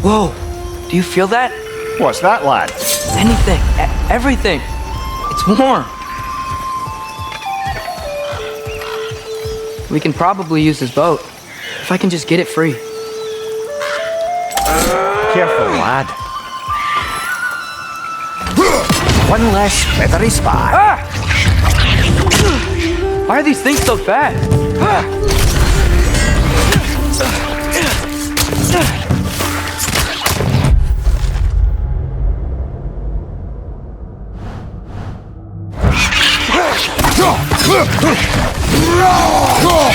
Whoa, do you feel that? What's that, lad? Anything, everything. It's warm. We can probably use this boat, if I can just get it free. Careful, lad. One less feathery spy. Ah! Why are these things so fast? Ah!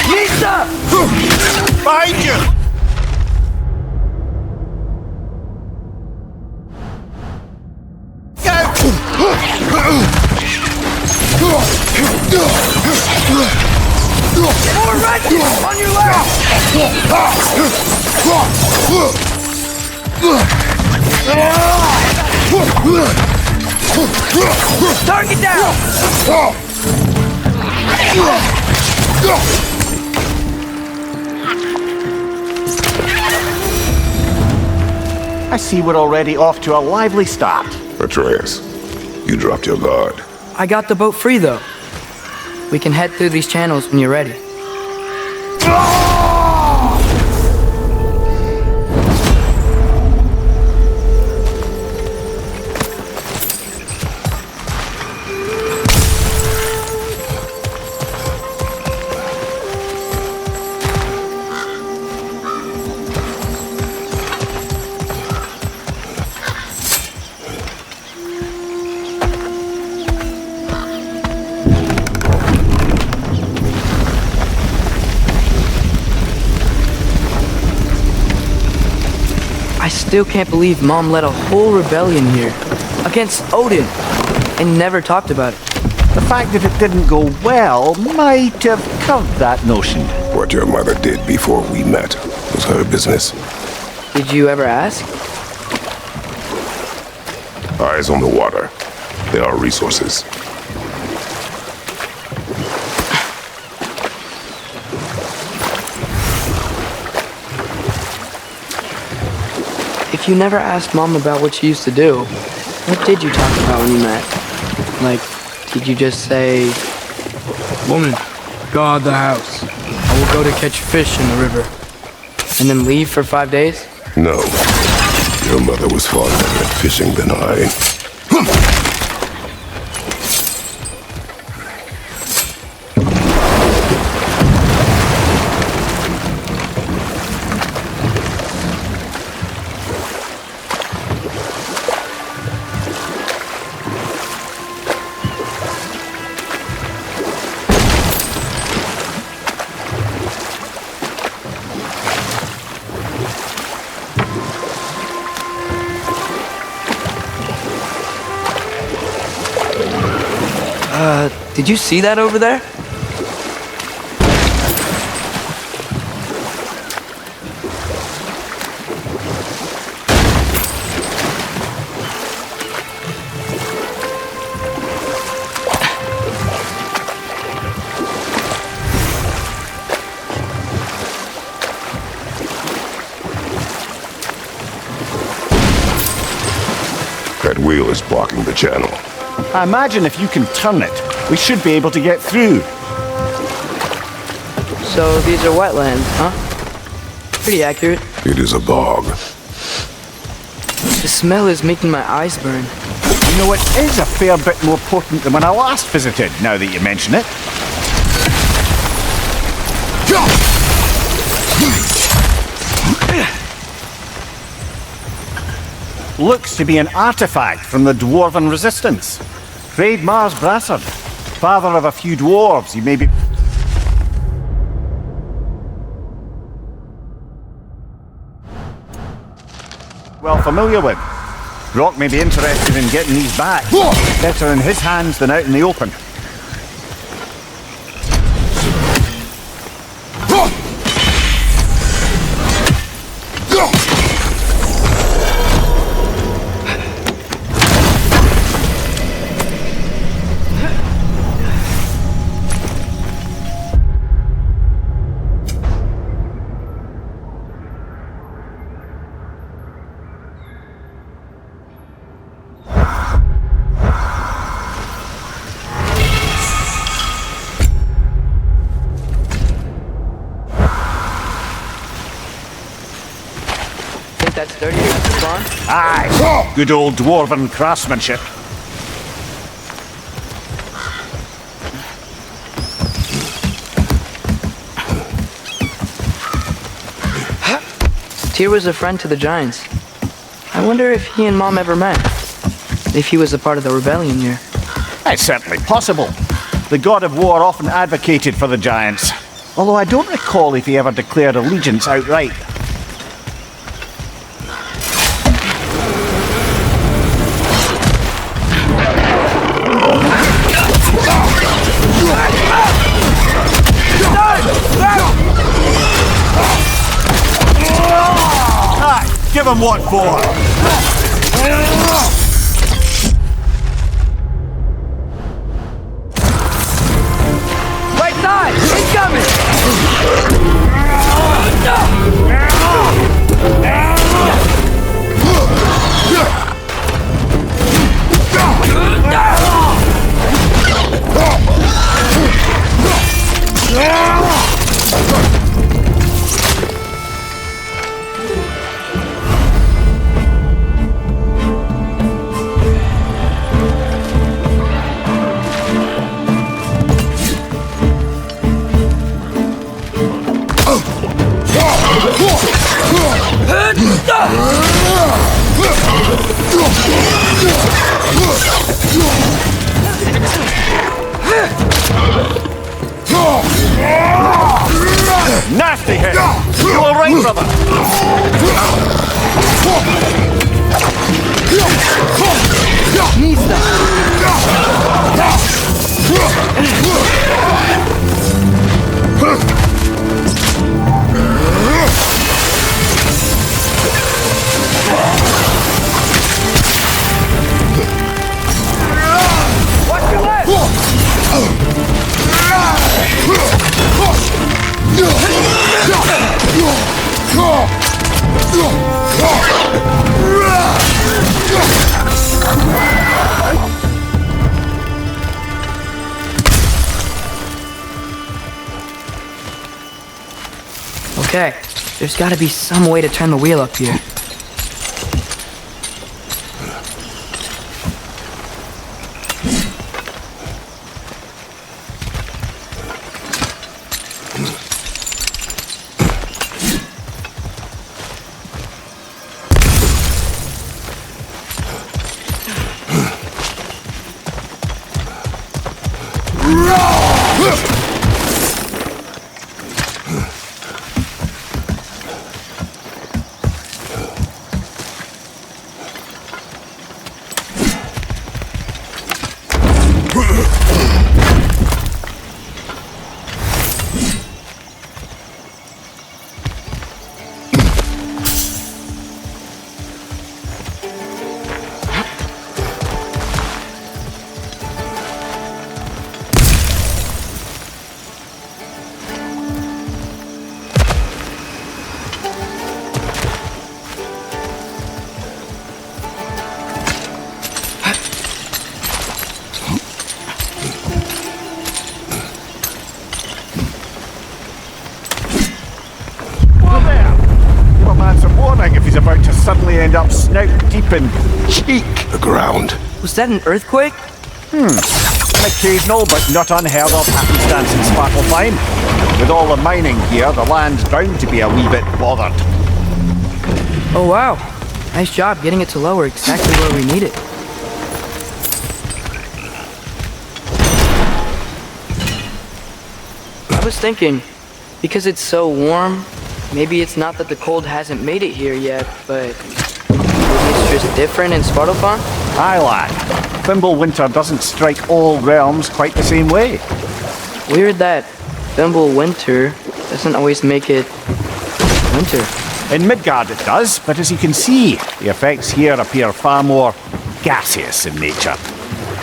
Lisa! Behind you! More right! On your left! Target down! I see we're already off to a lively start. Atreus, you dropped your guard. I got the boat free, though. We can head through these channels when you're ready. I still can't believe Mom led a whole rebellion here against Odin and never talked about it. The fact that it didn't go well might have covered that notion. What your mother did before we met was her business. Did you ever ask? Eyes on the water. There are resources. If you never asked Mom about what she used to do, what did you talk about when you met? Like, did you just say, "Woman, guard the house. I will go to catch fish in the river," and then leave for 5 days? No. Your mother was far better at fishing than I. Did you see that over there? That wheel is blocking the channel. I imagine if you can turn it, we should be able to get through. So these are wetlands, huh? Pretty accurate. It is a bog. The smell is making my eyes burn. You know, it is a fair bit more potent than when I last visited, now that you mention it. Looks to be an artifact from the dwarven resistance. Raed Mars Brassard, father of a few dwarves, you may be well familiar with. Rock may be interested in getting these back. Better in his hands than out in the open. that sturdy enough to spawn? Aye, good old dwarven craftsmanship. Tyr was a friend to the giants. I wonder if he and Mom ever met. If he was a part of the rebellion here. It's certainly possible. The God of War often advocated for the giants. Although I don't recall if he ever declared allegiance outright. Give him what for! Right side! Incoming! Nasty hit! You alright, brother? Needs them. Watch your left! Okay, there's gotta be some way to turn the wheel up here. Suddenly end up snout deep in cheek. The ground. Was that an earthquake? An occasional but not unheard of happenstance in Svartalfheim. With all the mining here, the land's bound to be a wee bit bothered. Oh wow. Nice job getting it to lower exactly where we need it. I was thinking, because it's so warm, maybe it's not that the cold hasn't made it here yet, but maybe it's just different in Svartalfheim? Aye, lad. Winter doesn't strike all realms quite the same way. Weird that winter doesn't always make it winter. In Midgard it does, but as you can see, the effects here appear far more gaseous in nature.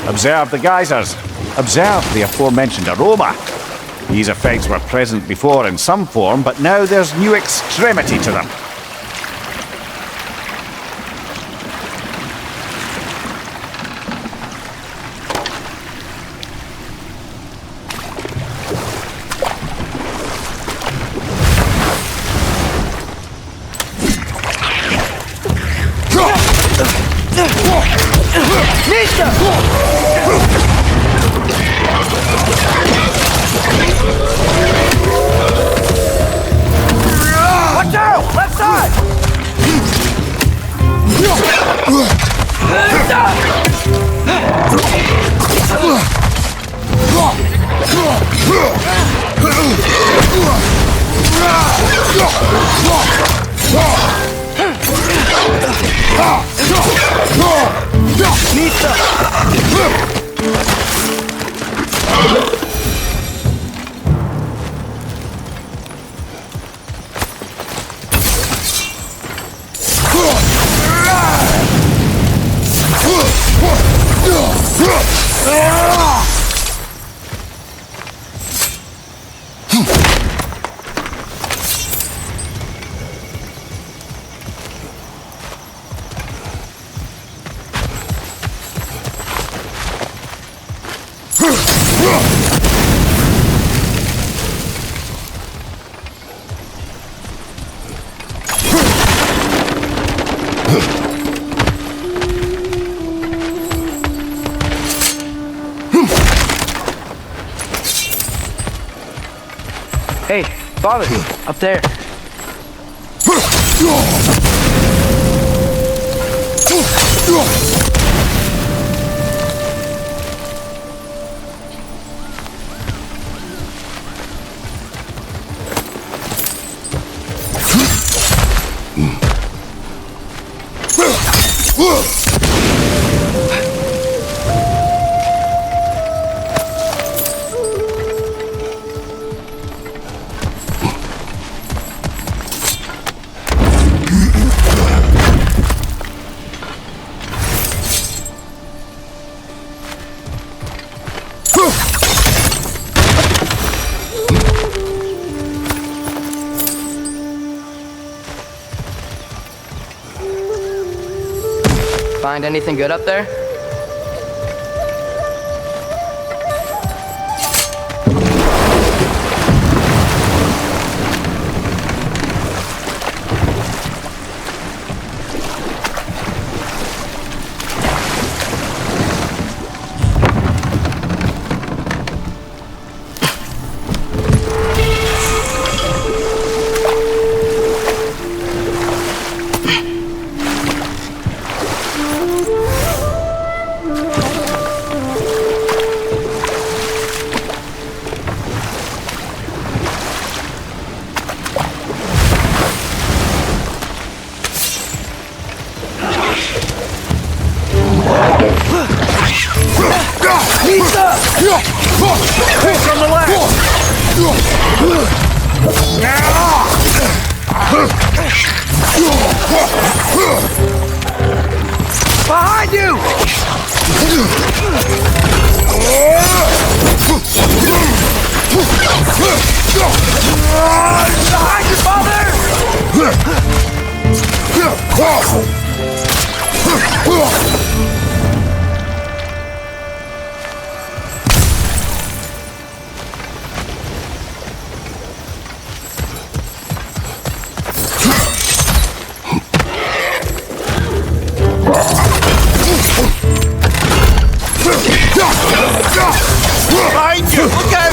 Observe the geysers. Observe the aforementioned aroma. These effects were present before in some form, but now there's new extremity to them. Watch out! Left side! Hey, father, up there. Find anything good up there? From the left! Behind you! Behind you, father! Behind you! Look out!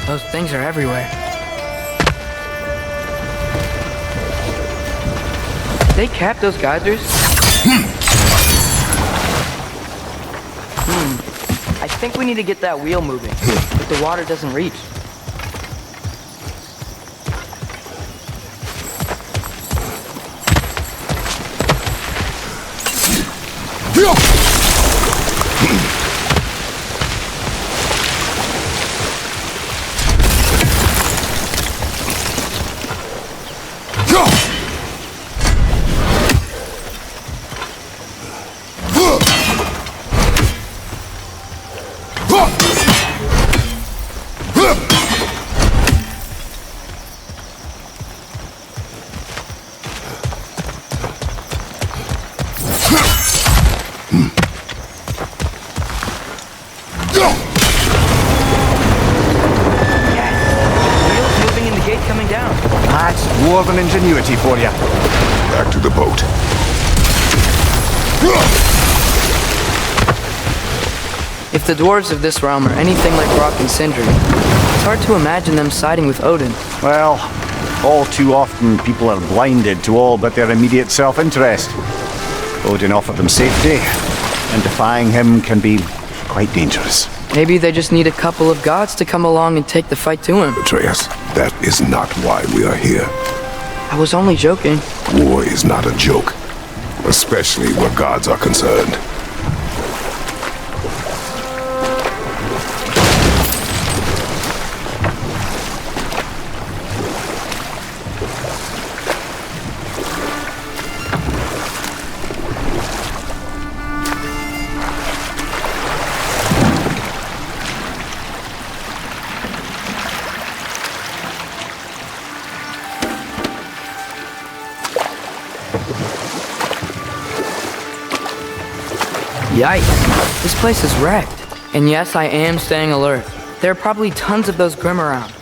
Those things are everywhere. They cap those geysers? I think we need to get that wheel moving, but the water doesn't reach. Wheels moving and the gate coming down. That's dwarven ingenuity for you. Back to the boat. If the dwarves of this realm are anything like Rock and Sindri, it's hard to imagine them siding with Odin. Well, all too often people are blinded to all but their immediate self-interest. Odin offered them safety, and defying him can be quite dangerous. Maybe they just need a couple of gods to come along and take the fight to him. Atreus, that is not why we are here. I was only joking. War is not a joke, especially where gods are concerned. Yikes, this place is wrecked. And yes, I am staying alert. There are probably tons of those Grim around.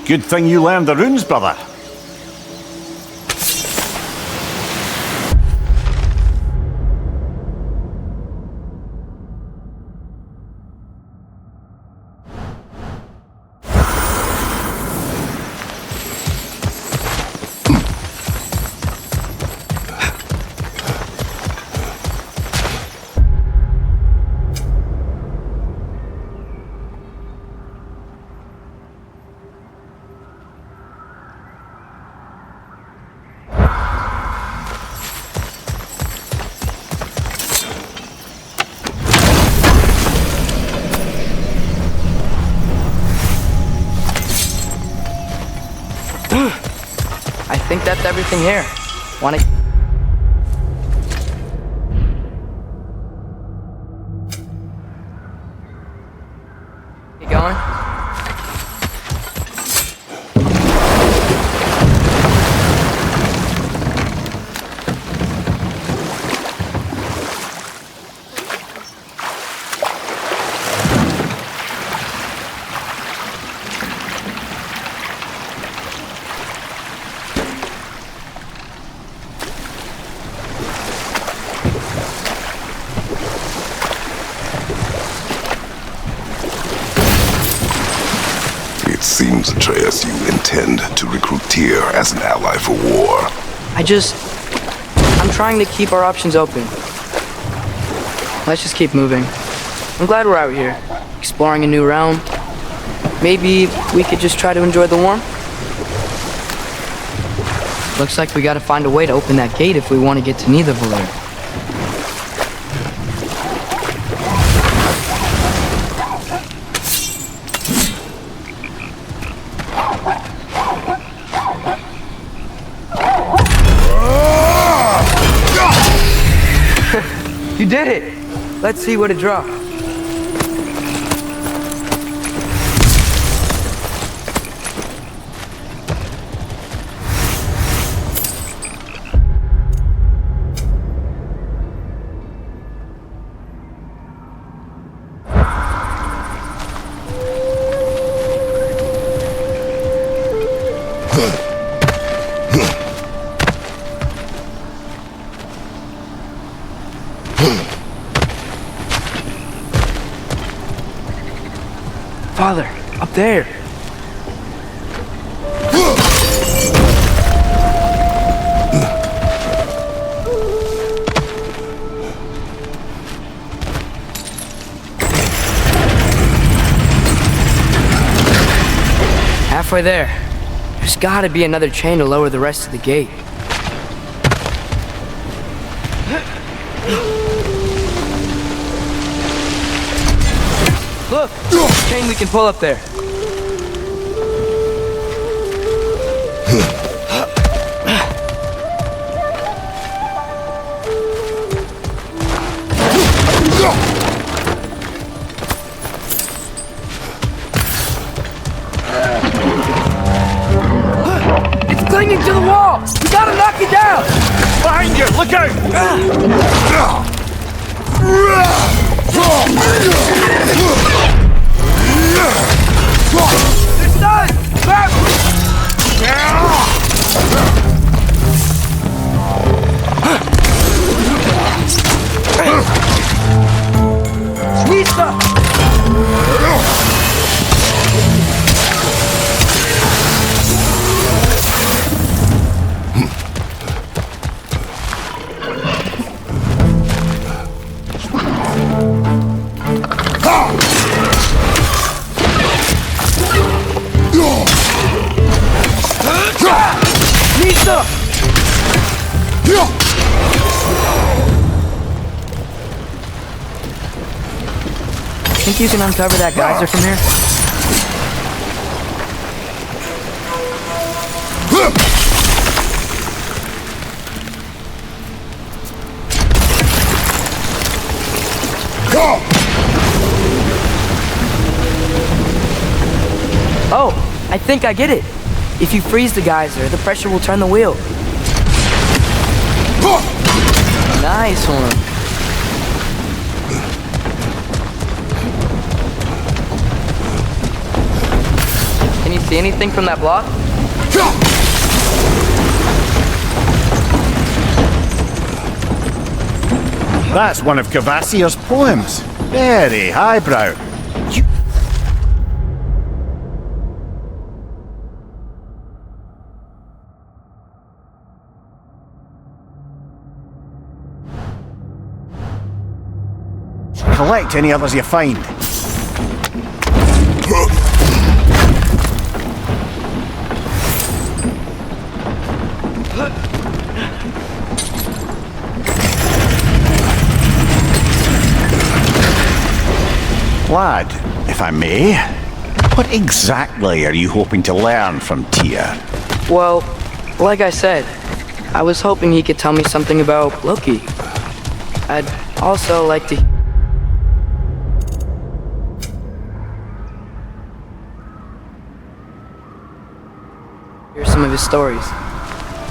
Good thing you learned the runes, brother. I think that's everything here. Wanna... Keep going? It seems, Atreus, you intend to recruit Tyr as an ally for war. I'm trying to keep our options open. Let's just keep moving. I'm glad we're out here, exploring a new realm. Maybe we could just try to enjoy the warmth? Looks like we gotta find a way to open that gate if we want to get to Nidavellir. You did it! Let's see what it dropped. Father, up there. Halfway there. There's gotta be another chain to lower the rest of the gate. Look! Chain we can pull up there. It's clinging to the wall! We gotta knock it down! Behind you! Look out! It's done! Grab it! Sneeze up! Think you can uncover that geyser from here? Oh, I think I get it. If you freeze the geyser, the pressure will turn the wheel. Nice one. Can you See anything from that block? That's one of Kvasir's poems. Very highbrow. Collect any others you find. Lad, if I may, what exactly are you hoping to learn from Tyr? Well, like I said, I was hoping he could tell me something about Loki. I'd also like to hear some of his stories.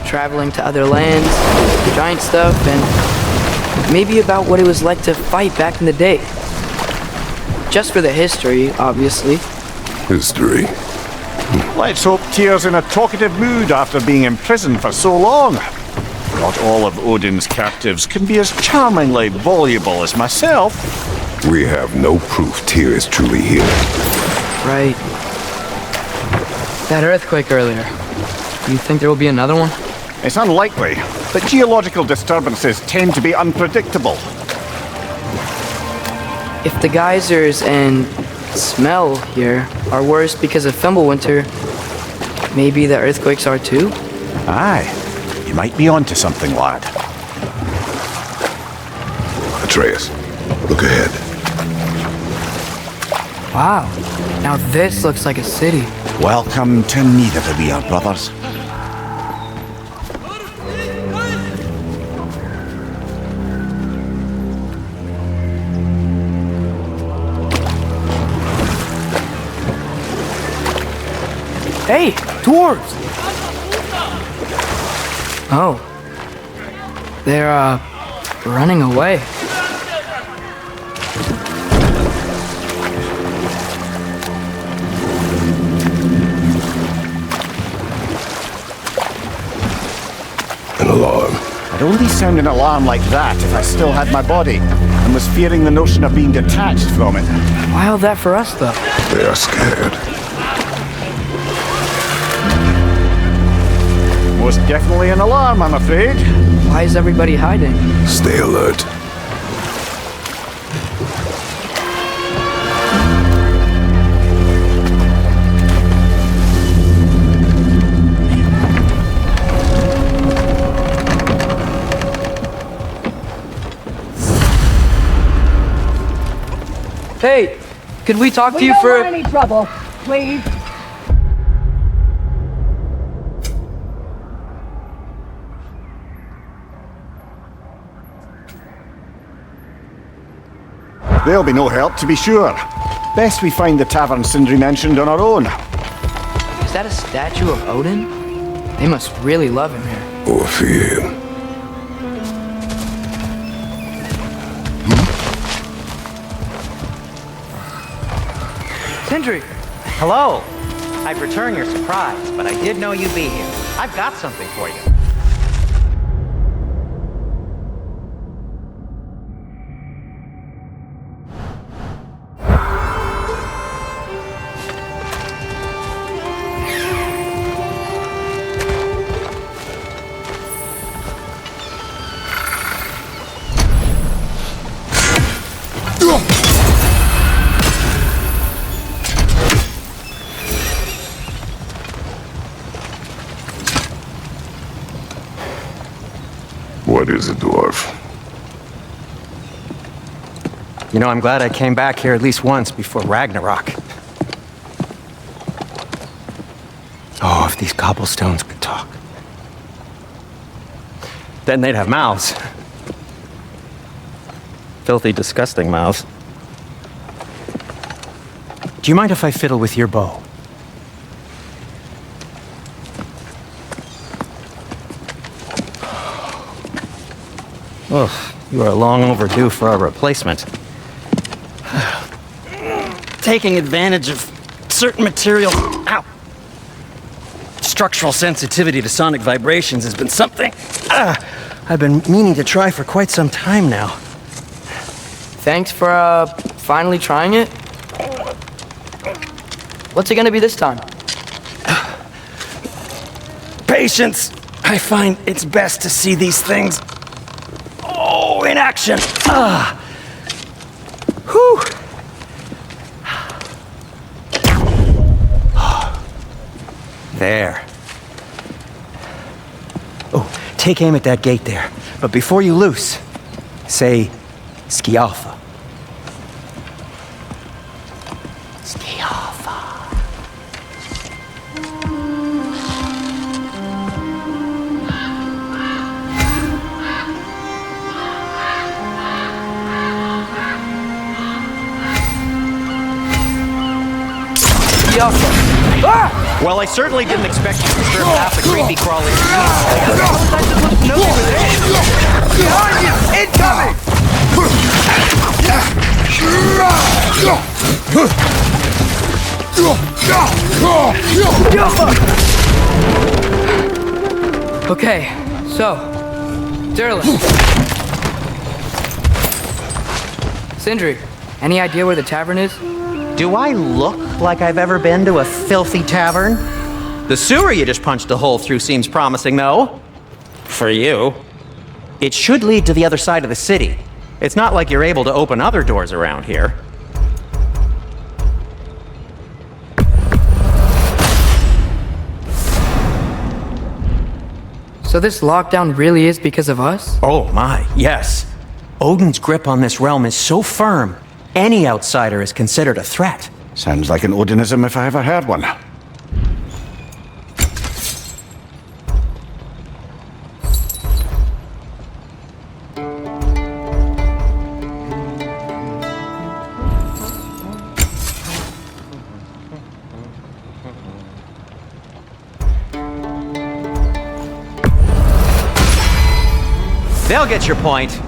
Traveling to other lands, giant stuff, and maybe about what it was like to fight back in the day. Just for the history, obviously. History. Let's hope Tyr's in a talkative mood after being imprisoned for so long. Not all of Odin's captives can be as charmingly voluble as myself. We have no proof Tyr is truly here. Right. That earthquake earlier. Do you think there will be another one? It's unlikely, but geological disturbances tend to be unpredictable. If the geysers and smell here are worse because of Fimbulwinter, maybe the earthquakes are too? Aye, you might be onto something, lad. Atreus, look ahead. Wow, now this looks like a city. Welcome to Nidavellir, brothers. Hey, dwarves! Oh. They're, running away. An alarm. I'd only sound an alarm like that if I still had my body, and was fearing the notion of being detached from it. Wild that for us, though. They are scared. Most definitely an alarm, I'm afraid. Why is everybody hiding? Stay alert. Hey, could we talk to you don't for... want any trouble, please. They'll be no help, to be sure. Best we find the tavern Sindri mentioned on our own. Is that a statue of Odin? They must really love him here. Or fear him. Sindri! Hello. I'd return your surprise, but I did know you'd be here. I've got something for you. What is it, Dwarf? You know, I'm glad I came back here at least once before Ragnarok. Oh, if these cobblestones could talk. Then they'd have mouths. Filthy, disgusting mouths. Do you mind if I fiddle with your bow? Oh, you are long overdue for a replacement. Taking advantage of certain materials, ow, structural sensitivity to sonic vibrations has been something I've been meaning to try for quite some time now. Thanks for, finally trying it. What's it gonna be this time? Patience! I find it's best to see these things, in action. Whew! There. Oh, take aim at that gate there. But before you loose, say, Skialfa. Skialfa. Well, I certainly didn't expect you to disturb half the creepy crawly. Behind you! Incoming! Okay, so, Durlin. Sindri, any idea where the tavern is? Do I look like I've ever been to a filthy tavern? The sewer you just punched a hole through seems promising, though. For you. It should lead to the other side of the city. It's not like you're able to open other doors around here. So this lockdown really is because of us? Oh my, yes. Odin's grip on this realm is so firm, any outsider is considered a threat. Sounds like an Odinism if I ever heard one. They'll get your point.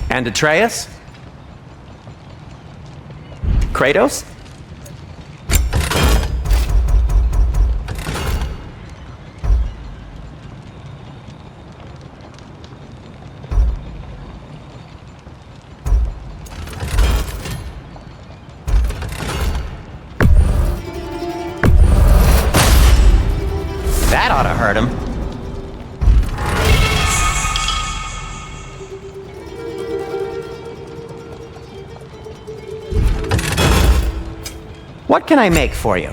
And Atreus? Kratos? That ought to hurt him. What can I make for you?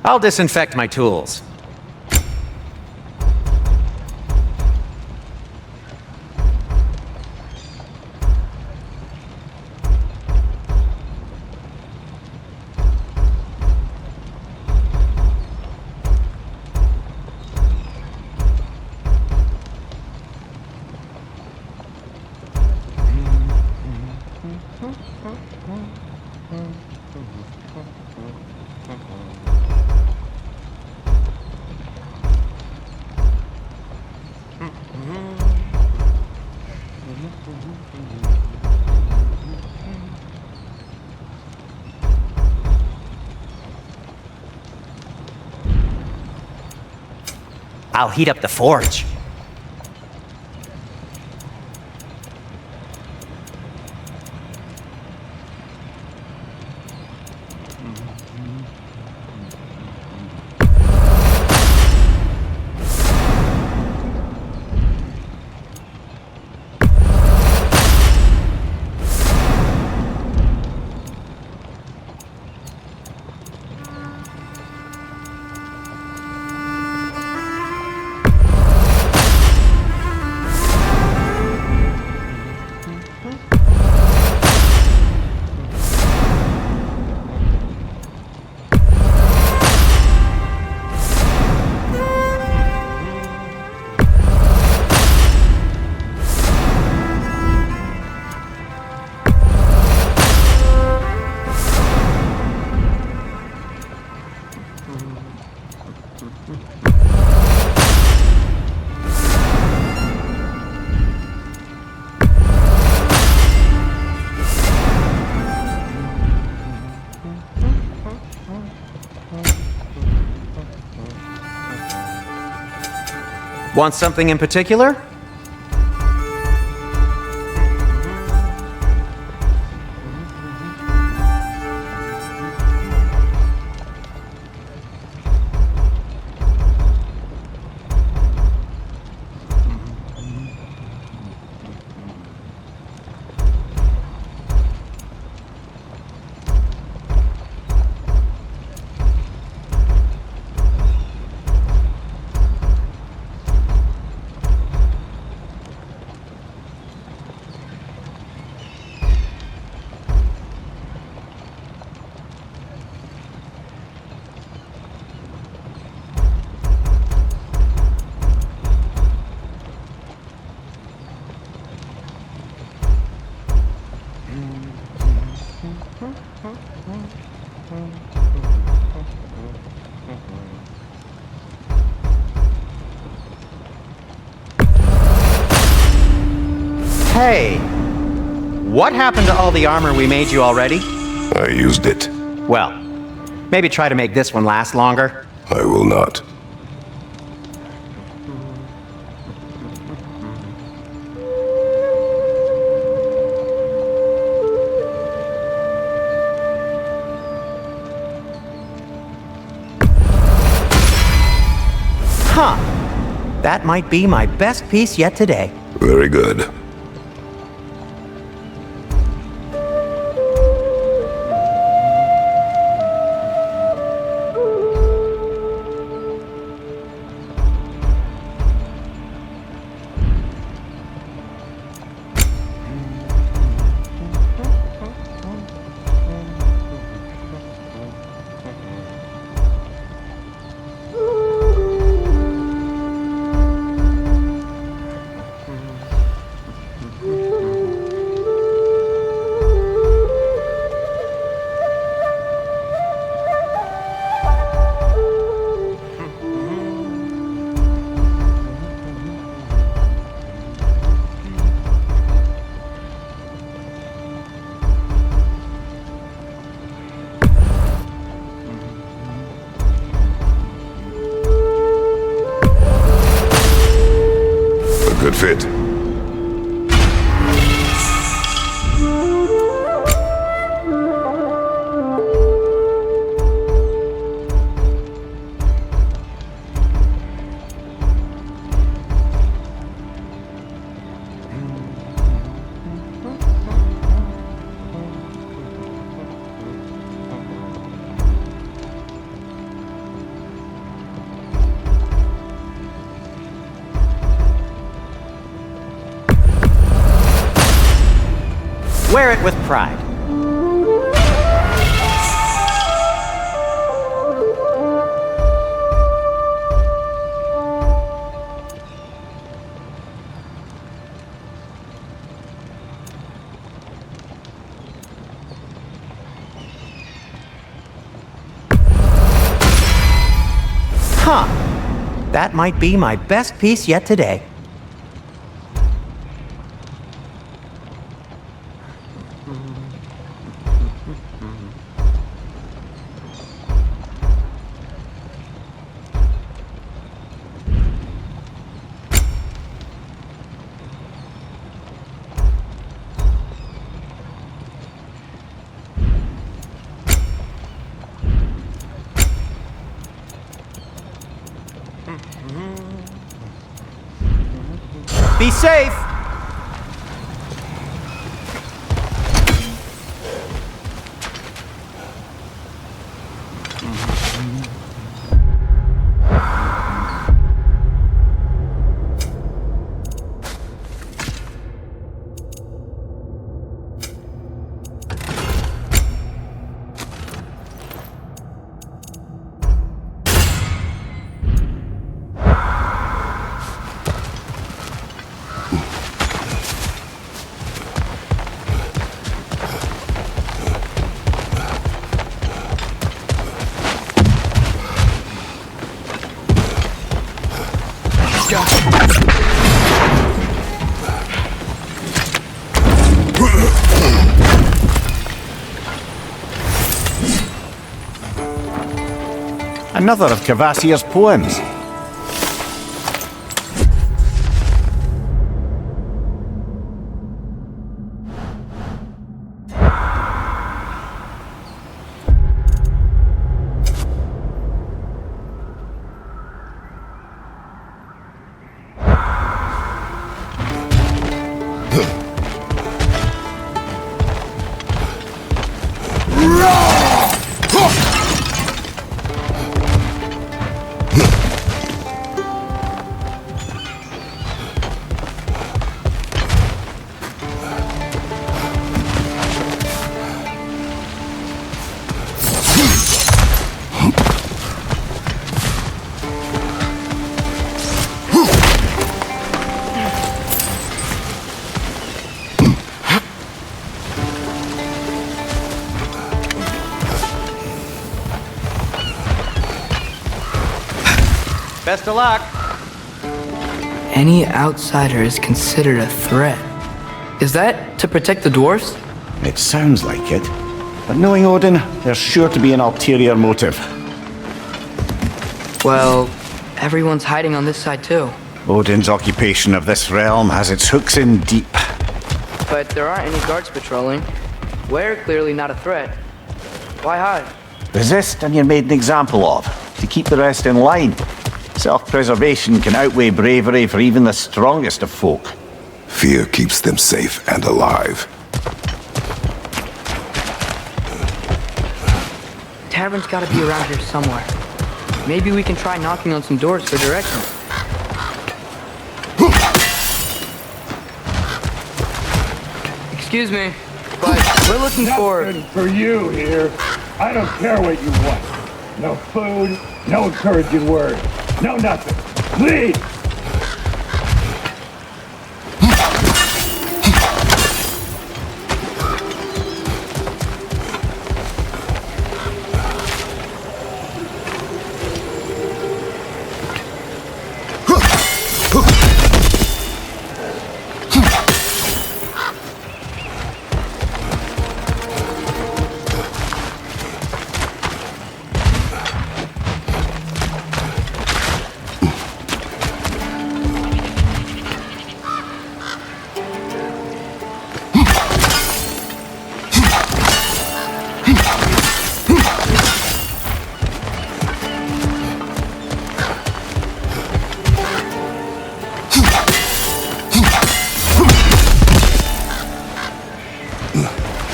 I'll disinfect my tools. I'll heat up the forge. Want something in particular? Hey, what happened to all the armor we made you already? I used it. Well, maybe try to make this one last longer. I will not. Huh. That might be my best piece yet today. Very good. Good fit. Wear it with pride. Huh. That might be my best piece yet today. Be safe! Another of Kvasir's poems. Best of luck. Any outsider is considered a threat. Is that to protect the dwarves? It sounds like it. But knowing Odin, there's sure to be an ulterior motive. Well, everyone's hiding on this side too. Odin's occupation of this realm has its hooks in deep. But there aren't any guards patrolling. We're clearly not a threat. Why hide? Resist and you're made an example of, to keep the rest in line. Self-preservation can outweigh bravery for even the strongest of folk. Fear keeps them safe and alive. Tavern's gotta be around here somewhere. Maybe we can try knocking on some doors for directions. Excuse me, but we're looking for... Nothing for you here. I don't care what you want. No food, no encouraging words, no nothing. Leave!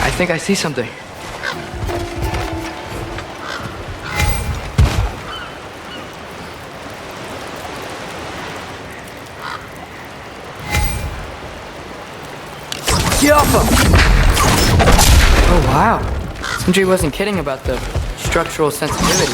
I think I see something. Get off him! Oh, wow. Sindri wasn't kidding about the structural sensitivity.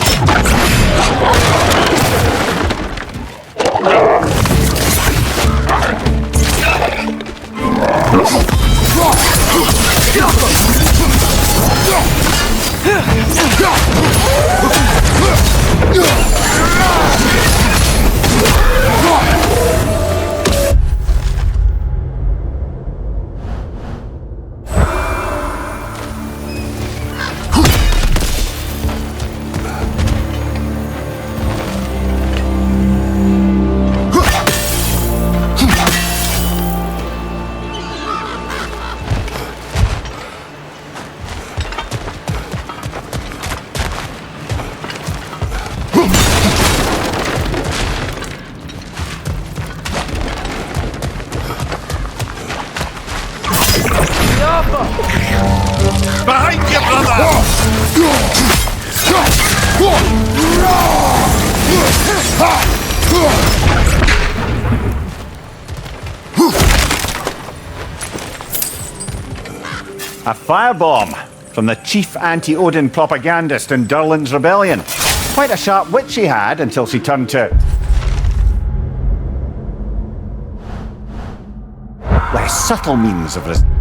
Behind you, brother! A firebomb from the chief anti-Odin propagandist in Durlin's rebellion. Quite a sharp wit she had until she turned to... less subtle means of resistance.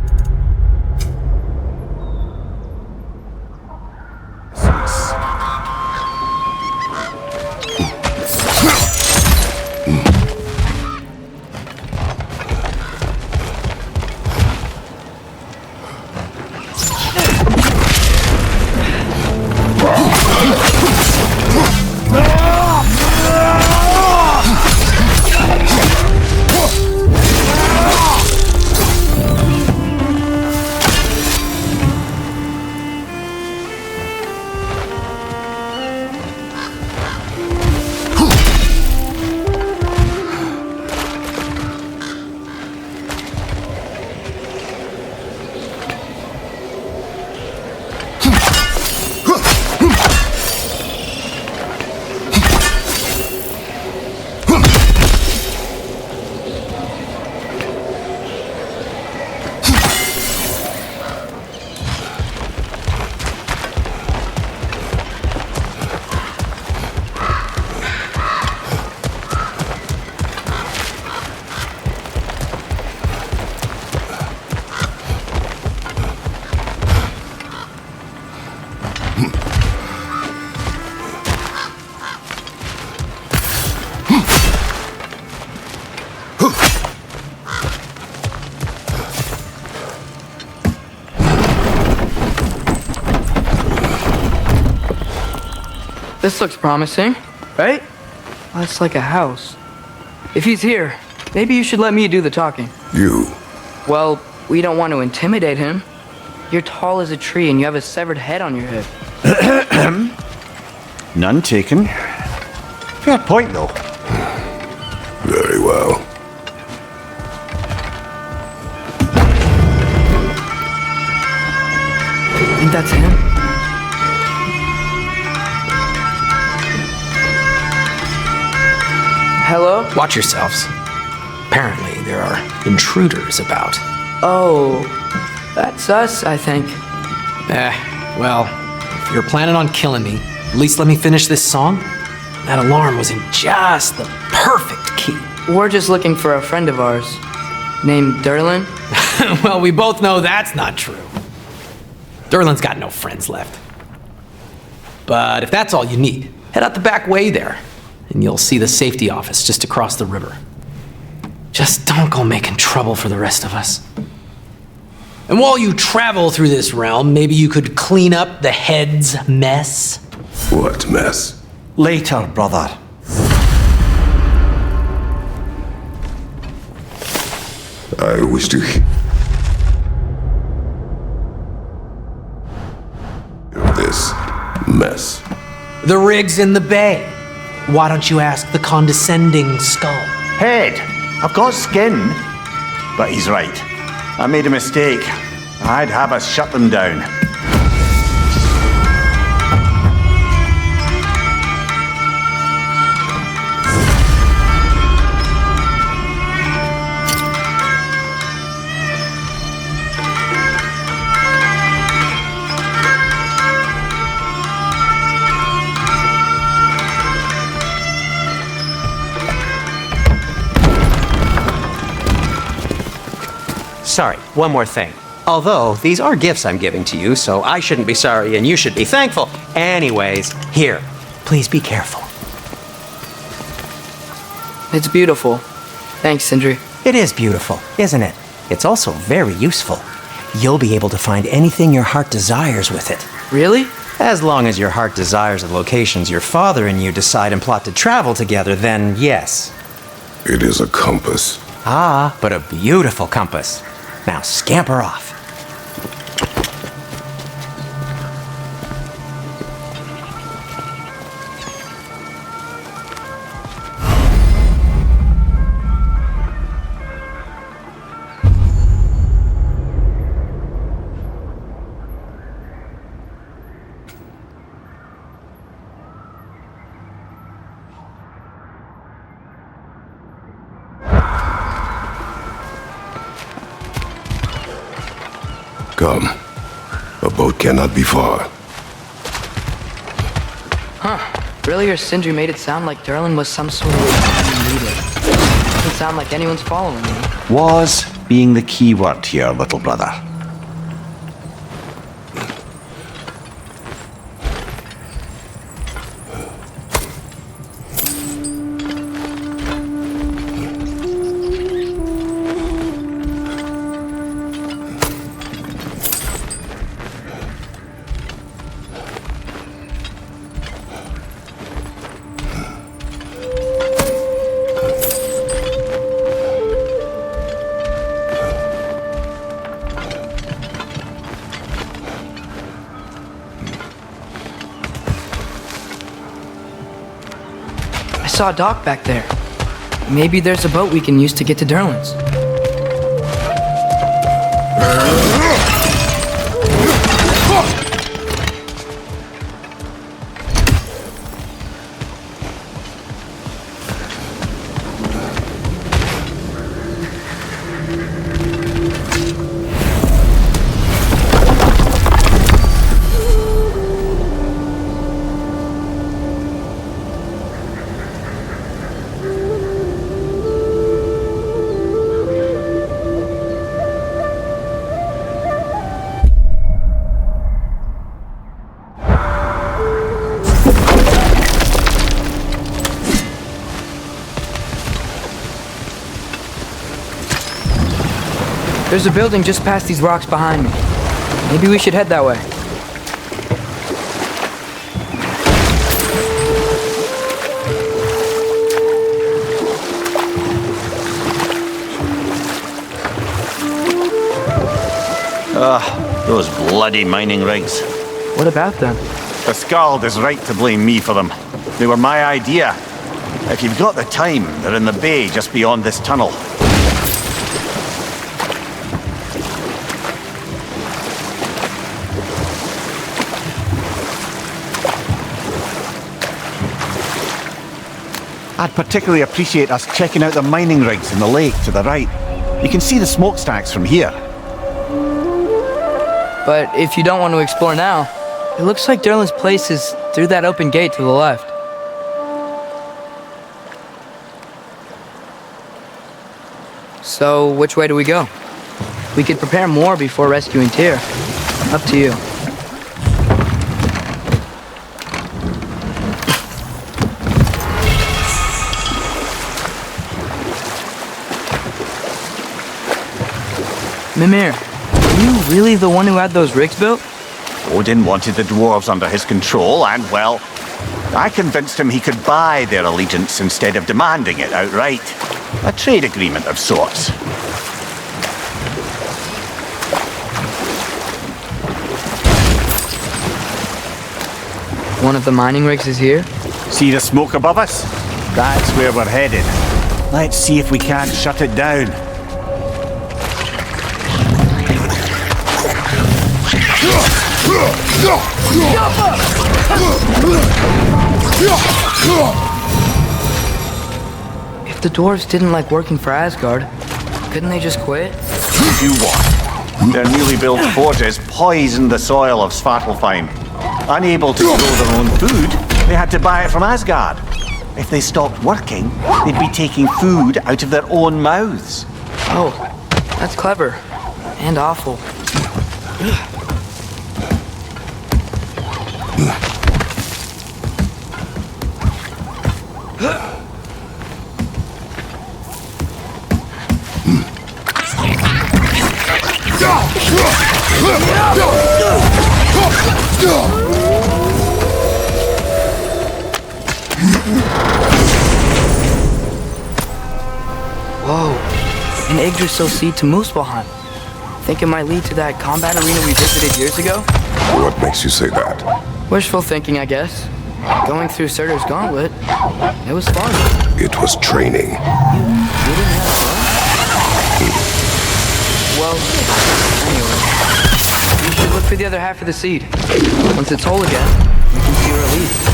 This looks promising, right? Well, it's like a house. If he's here, maybe you should let me do the talking. You? Well, we don't want to intimidate him. You're tall as a tree and you have a severed head on your head. None taken. Fair point, though. Very well. Think that's him? Hello? Watch yourselves. Apparently, there are intruders about. Oh, that's us, I think. Well, if you're planning on killing me, at least let me finish this song. That alarm was in just the perfect key. We're just looking for a friend of ours named Durlin. Well, we both know that's not true. Durlin's got no friends left. But if that's all you need, head out the back way there, and you'll see the safety office just across the river. Just don't go making trouble for the rest of us. And while you travel through this realm, maybe you could clean up the head's mess. What mess? Later, brother. I wish to hear this mess. The rig's in the bay. Why don't you ask the condescending skull? Head, I've got skin. But he's right. I made a mistake. I'd have us shut them down. sorry, one more thing. Although, these are gifts I'm giving to you, so I shouldn't be sorry and you should be thankful. Anyways, here, please be careful. It's beautiful. Thanks, Sindri. It is beautiful, isn't it? It's also very useful. You'll be able to find anything your heart desires with it. Really? As long as your heart desires the locations your father and you decide and plot to travel together, then yes. It is a compass. Ah, but a beautiful compass. Now scamper off. Come. A boat cannot be far. Earlier, Sindri made it sound like Durlin was some sort of leader. Doesn't sound like anyone's following me. Was being the key word here, little brother. I saw a dock back there. Maybe there's a boat we can use to get to Durlin's. There's a building just past these rocks behind me. Maybe we should head that way. Those bloody mining rigs. What about them? The Skald is right to blame me for them. They were my idea. If you've got the time, they're in the bay just beyond this tunnel. I'd particularly appreciate us checking out the mining rigs in the lake to the right. You can see the smokestacks from here. But if you don't want to explore now, it looks like Durlin's place is through that open gate to the left. So, which way do we go? We could prepare more before rescuing Tyr. Up to you. Mimir, are you really the one who had those rigs built? Odin wanted the dwarves under his control, and, well, I convinced him he could buy their allegiance instead of demanding it outright. A trade agreement of sorts. One of the mining rigs is here? See the smoke above us? That's where we're headed. Let's see if we can't shut it down. If the dwarves didn't like working for Asgard, couldn't they just quit? Do what? Their newly built forges poisoned the soil of Svartalfheim. Unable to grow their own food, they had to buy it from Asgard. If they stopped working, they'd be taking food out of their own mouths. Oh, that's clever. And awful. Whoa, an Yggdrasil seed to Muspelheim. Think it might lead to that combat arena we visited years ago? What makes you say that? Wishful thinking, I guess. Going through Surtur's gauntlet, it was fun. It was training. You didn't have fun? Well, anyway. You should look for the other half of the seed. Once it's whole again, we can see where it leads.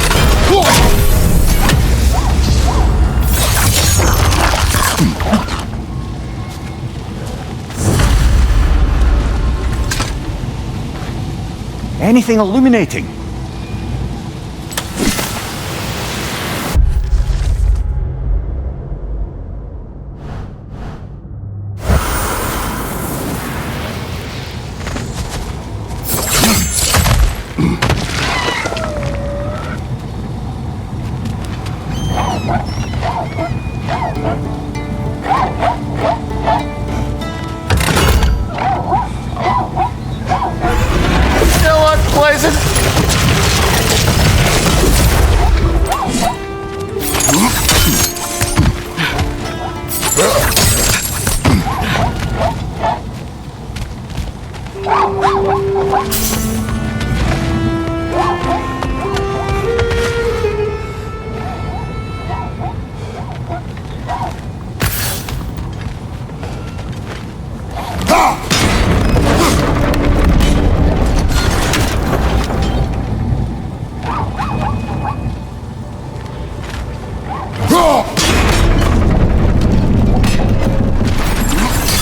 Anything illuminating?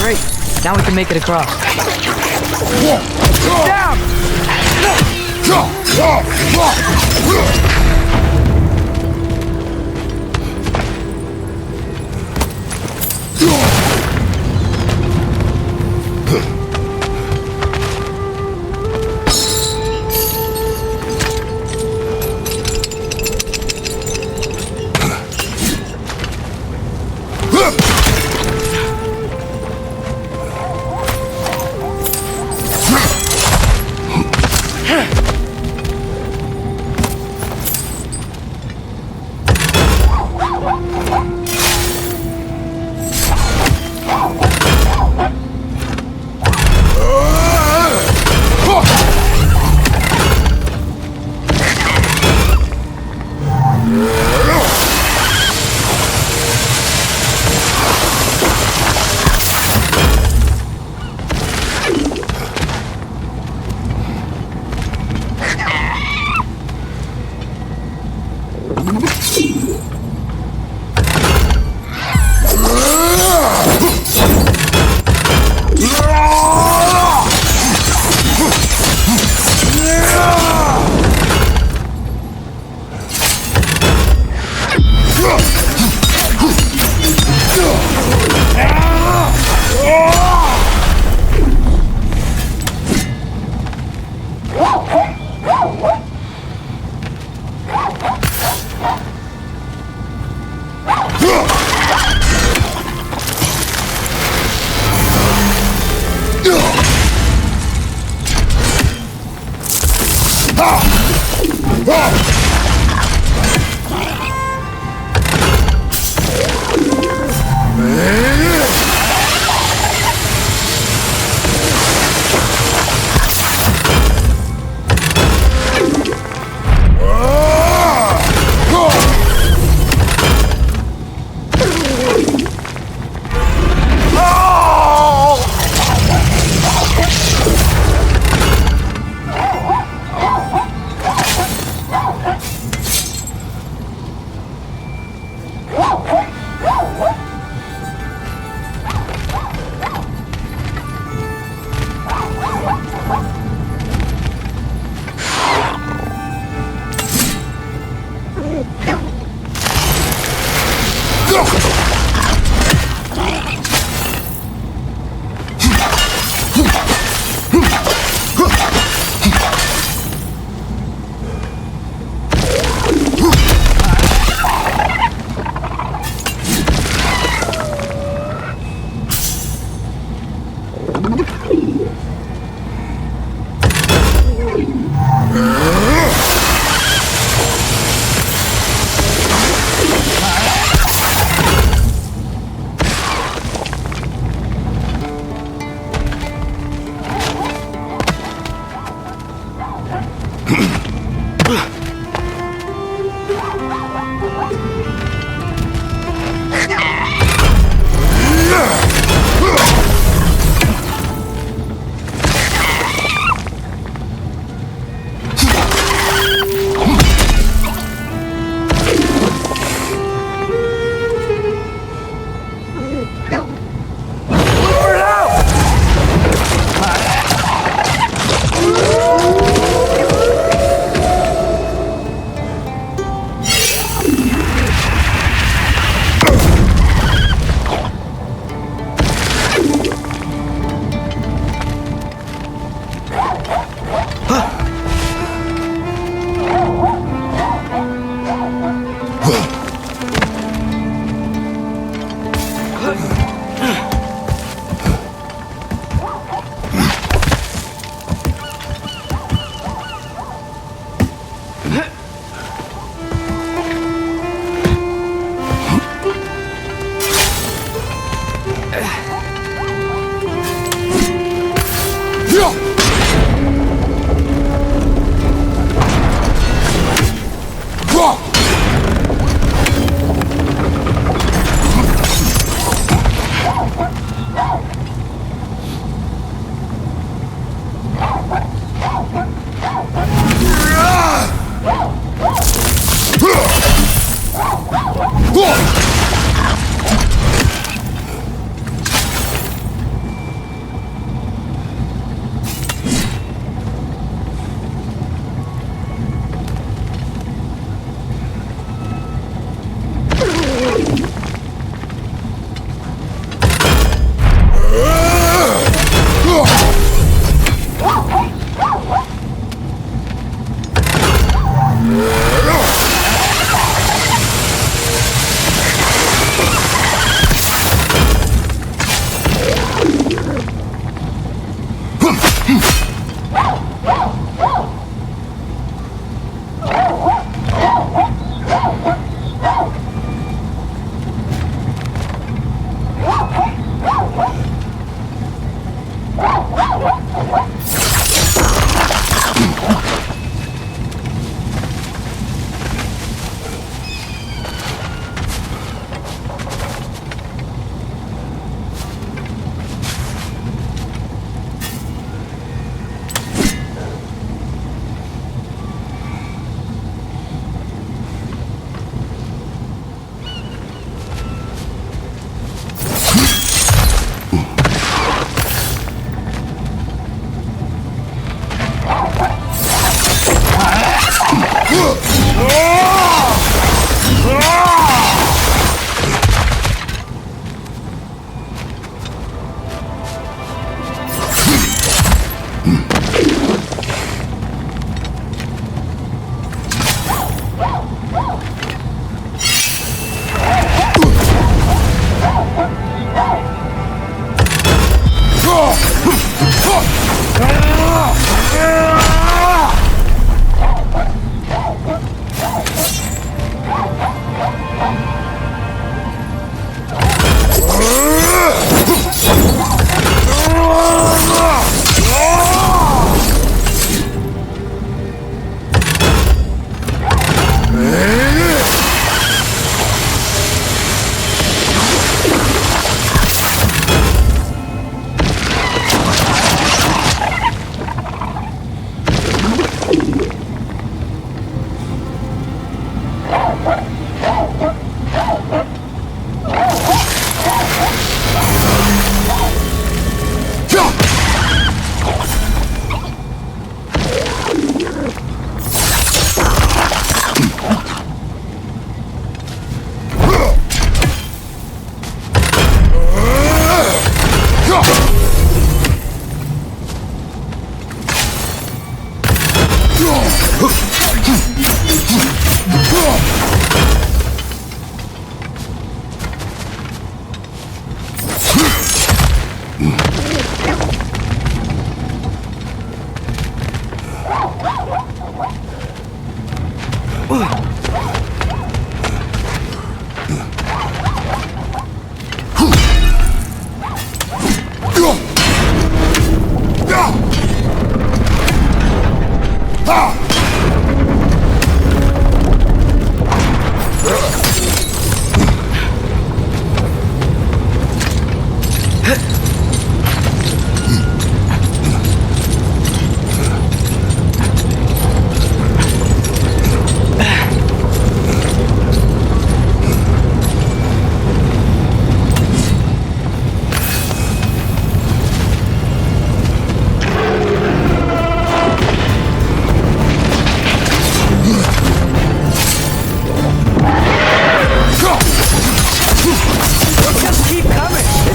Great, now we can make it across. Down!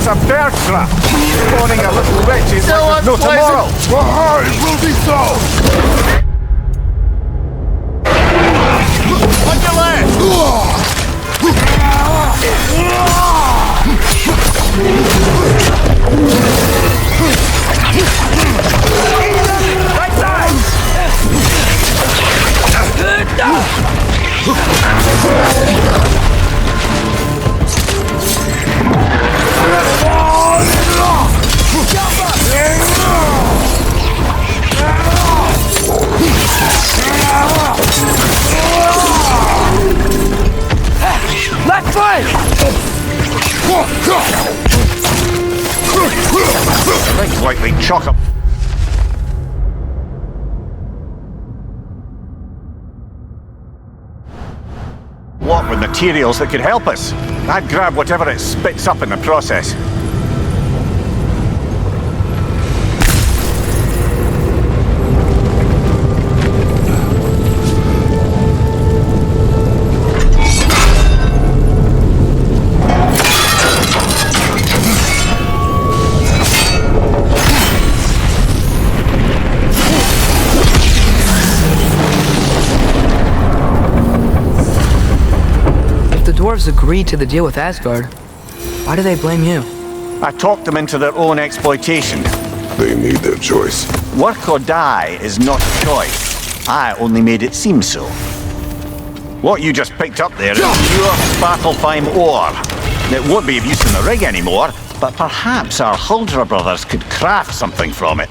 It's a bear trap. Spawning a little wretches So like there's no tomorrow. For her, it will be so. On your left. Right side. Left flank! Right, lightly chock up. What with materials that could help us? I'd grab whatever it spits up in the process. dwarves agreed to the deal with Asgard. Why do they blame you? I talked them into their own exploitation. They made their choice. Work or die is not a choice. I only made it seem so. What you just picked up there is pure Svartalfheim ore. It won't be of use in the rig anymore, but perhaps our Huldra brothers could craft something from it.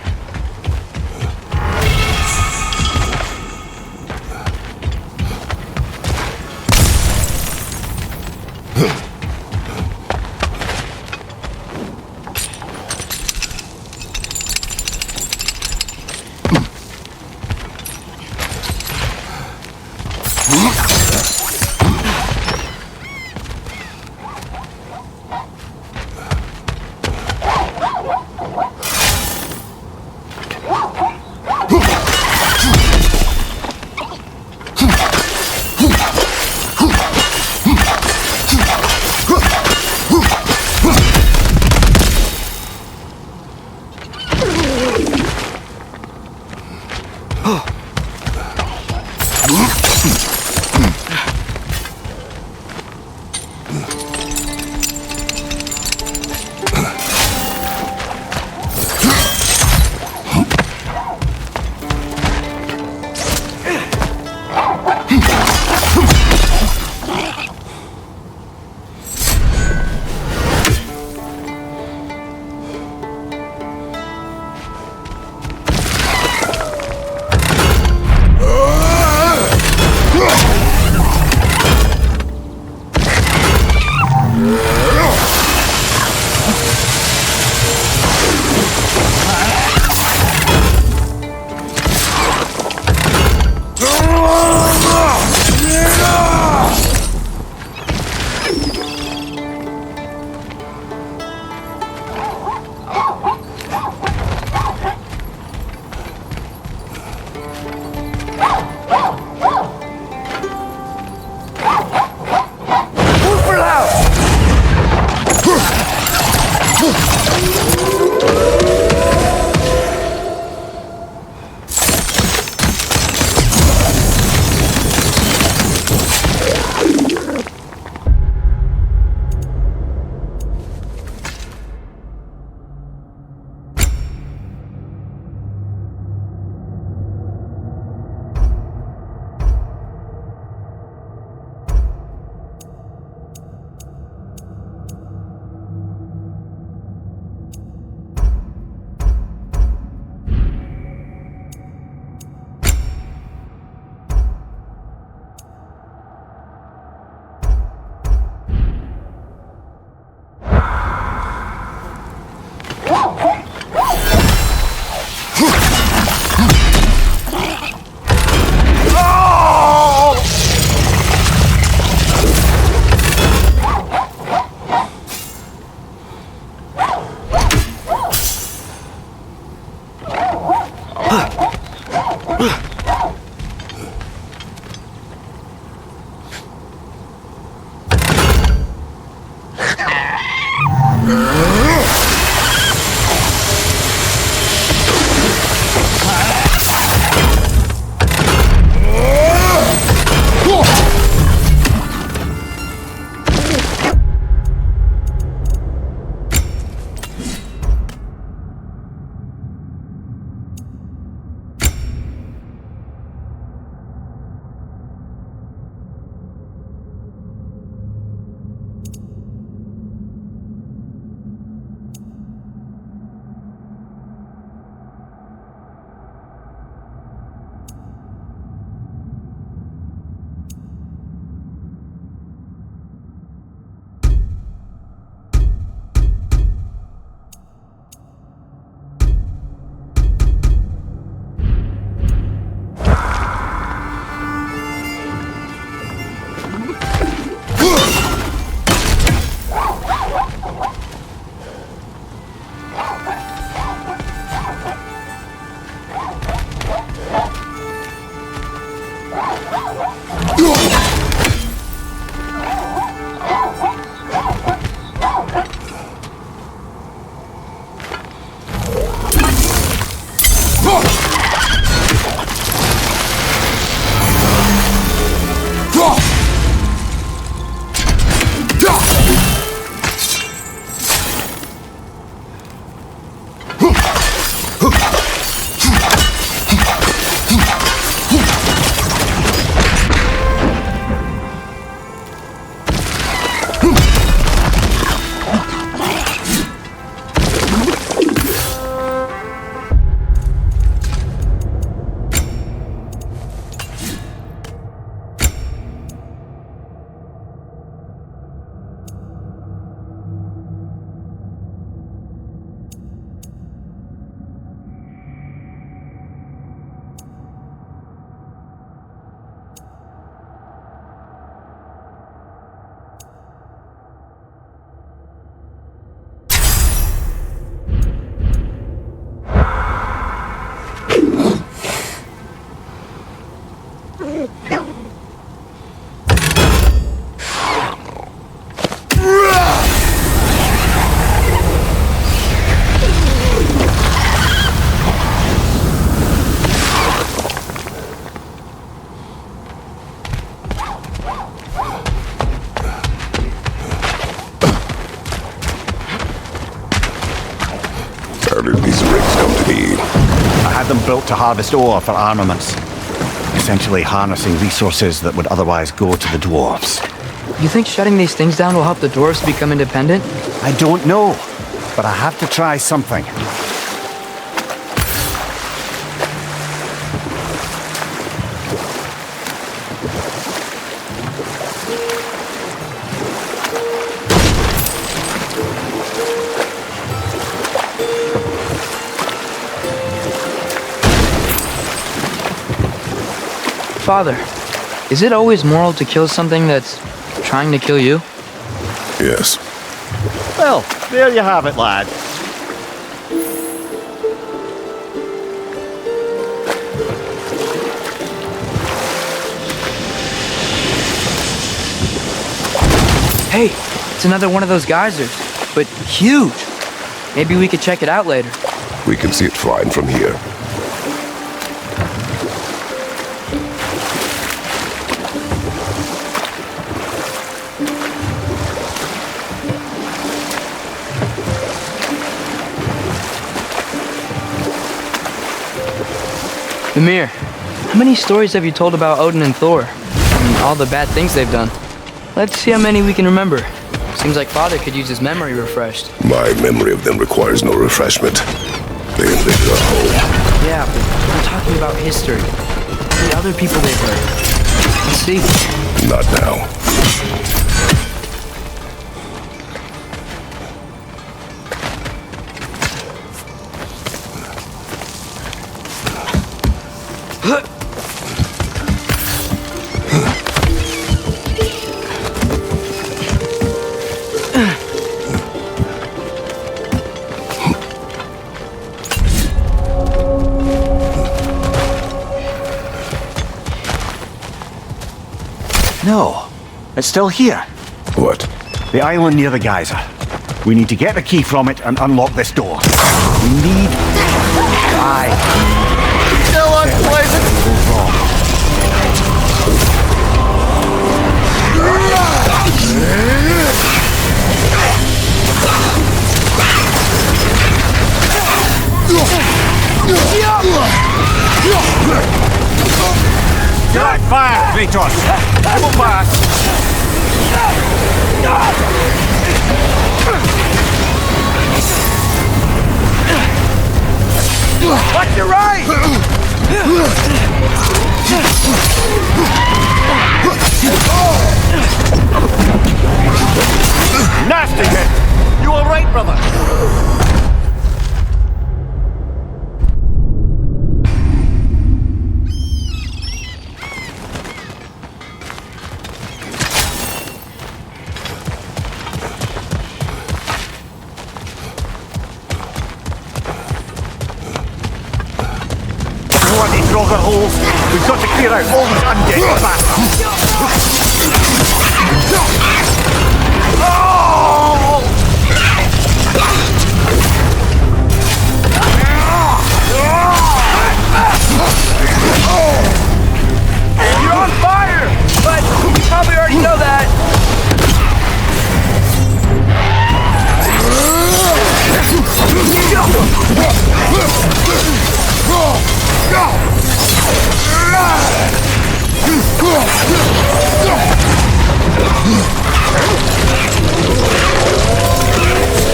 did these rigs come to be? I had them built to harvest ore for armaments. Essentially harnessing resources that would otherwise go to the dwarves. You think shutting these things down will help the dwarves become independent? I don't know, but I have to try something. Father, is it always moral to kill something that's trying to kill you? Yes. Well, there you have it, lad. Hey, it's another one of those geysers, but huge. Maybe we could check it out later. We can see it fine from here. Ymir, how many stories have you told about Odin and Thor? And all the bad things they've done? Let's see how many we can remember. Seems like Father could use his memory refreshed. My memory of them requires no refreshment. They invaded our home. Yeah, but I'm talking about history. The other people they've hurt. Let's see. Not now. No, it's still here. What? The island near the geyser. We need to get the key from it and unlock this door. We need... Still unpleasant! Get fire, Kratos! I will pass! Watch your right! Nasty hit! You all right, brother? Draugr holes. We've got to clear out all these undead bastards. You're on fire! But you probably already know that.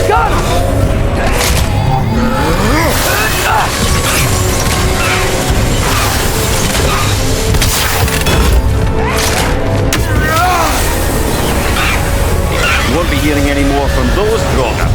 Got him! You won't be hearing any more from those Draugr.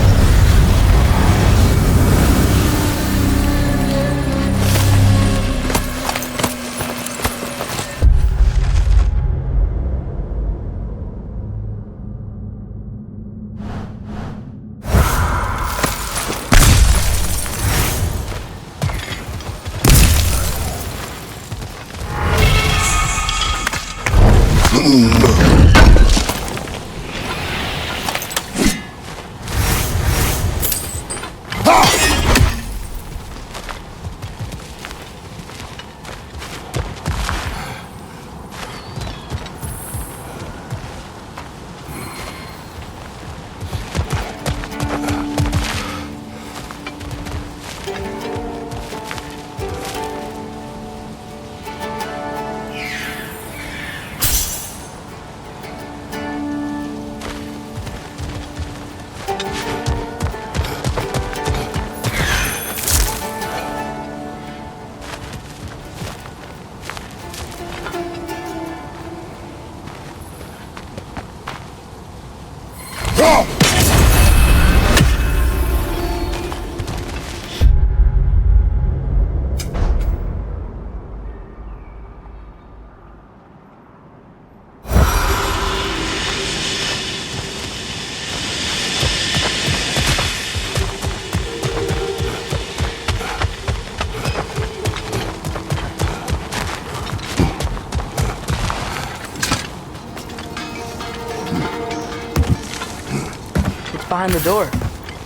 Behind the door.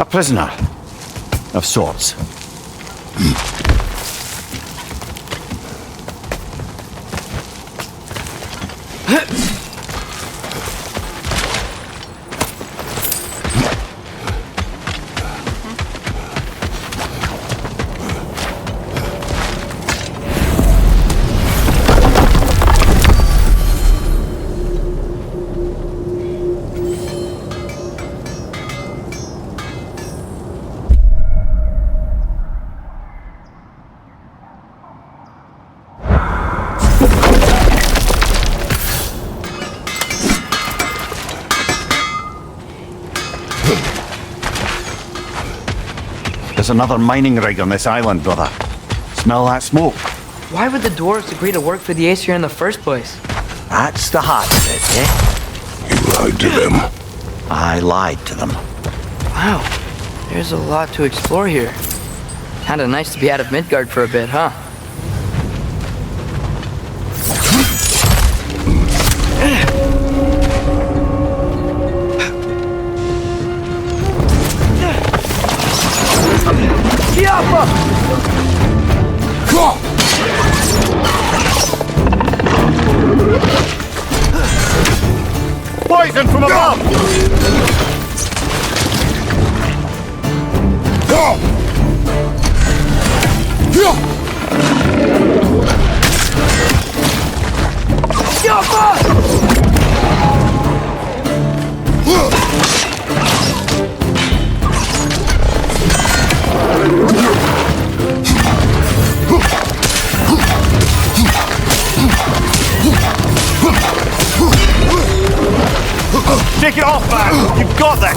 A prisoner. Of sorts. There's another mining rig on this island, brother. Smell that smoke? Why would the dwarves agree to work for the Aesir in the first place? That's the heart of it, eh? You lied to them. I lied to them. Wow, there's a lot to explore here. Kinda nice to be out of Midgard for a bit, huh? Poison from above! Take it off, man! You've got this!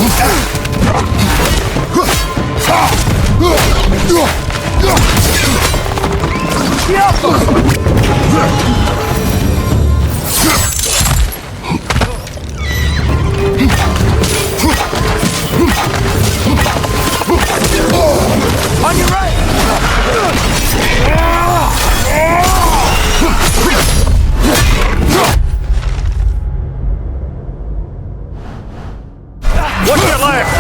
On your right! Watch your left!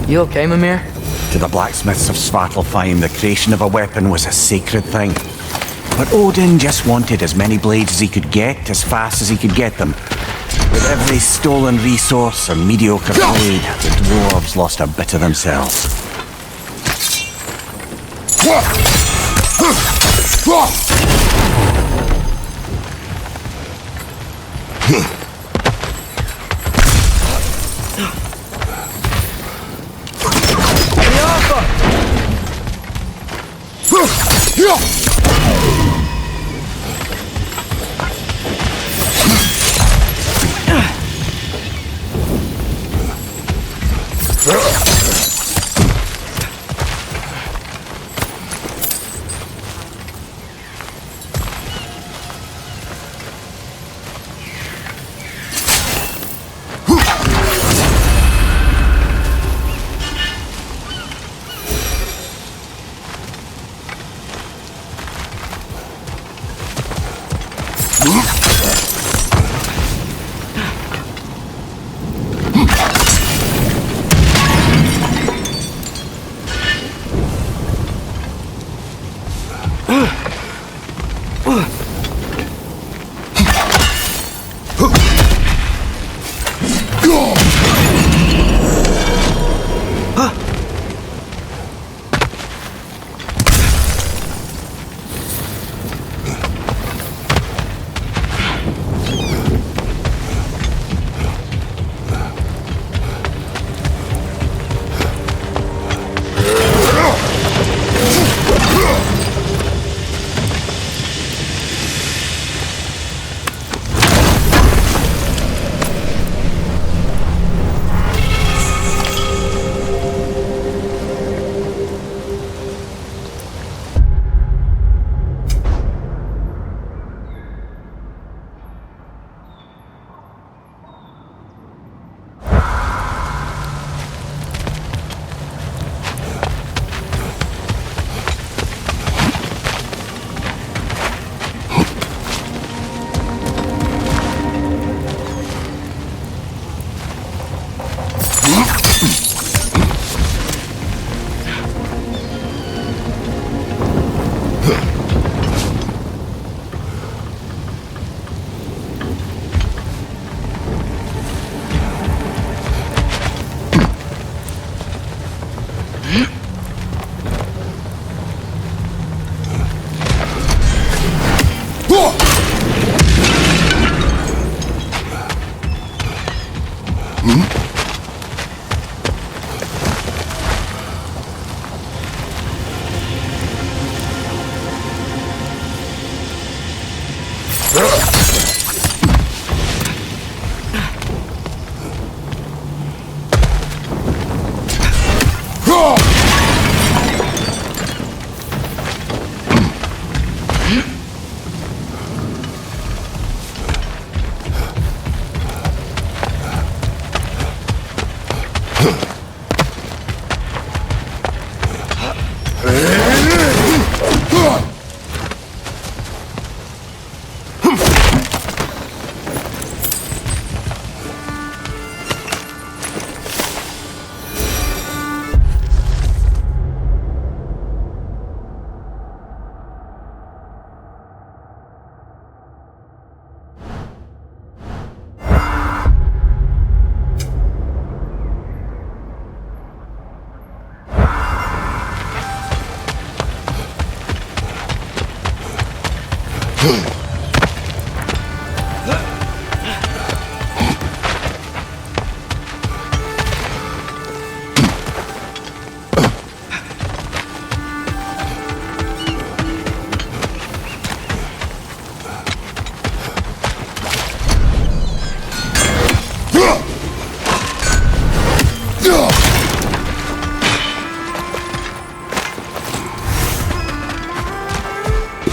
You okay, Mimir? To the blacksmiths of Svartalfheim, the creation of a weapon was a sacred thing. But Odin just wanted as many blades as he could get, as fast as he could get them. With every stolen resource and mediocre blade, the dwarves lost a bit of themselves.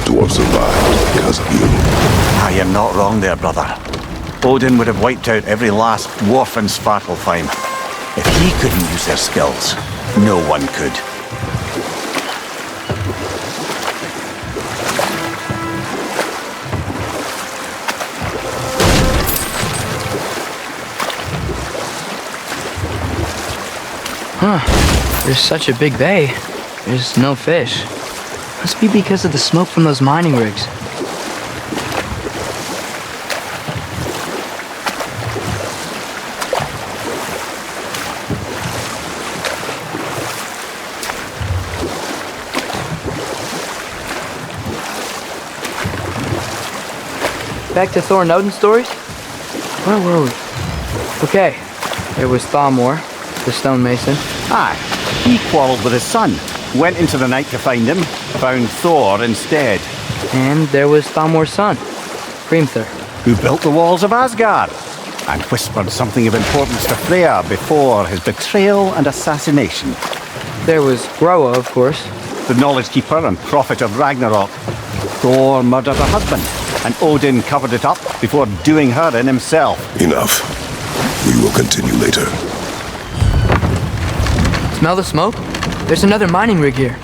Dwarf survived because of you. Ah, you're not wrong there, brother. Odin would have wiped out every last dwarf in Svartalfheim. If he couldn't use their skills, no one could. There's such a big bay. There's no fish. Must be because of the smoke from those mining rigs. Back to Thor and Odin stories? Where were we? Okay, there was Thalmor, the stonemason. Aye, he quarrelled with his son, went into the night to find him, found Thor instead. And there was Thalmor's son, Hrimthur. Who built the walls of Asgard, and whispered something of importance to Freya before his betrayal and assassination. There was Groa, of course. The knowledge keeper and prophet of Ragnarok. Thor murdered her husband, and Odin covered it up before doing her in himself. Enough. We will continue later. Smell the smoke? There's another mining rig here.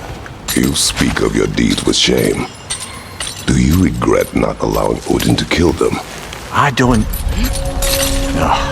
You speak of your deeds with shame. Do you regret not allowing Odin to kill them? I don't... No.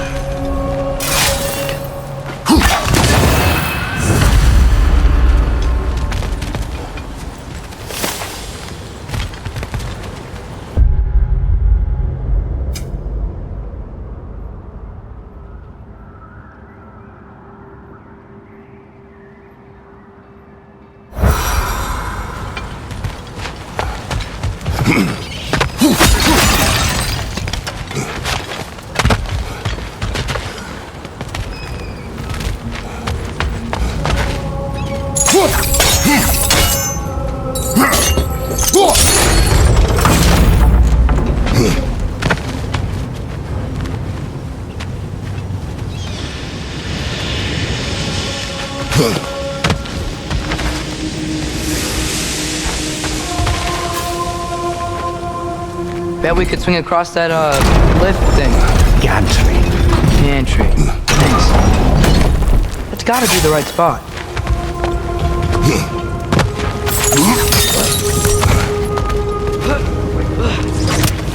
Bet we could swing across that, lift thing. Gantry. Gantry. Thanks. That's gotta be the right spot.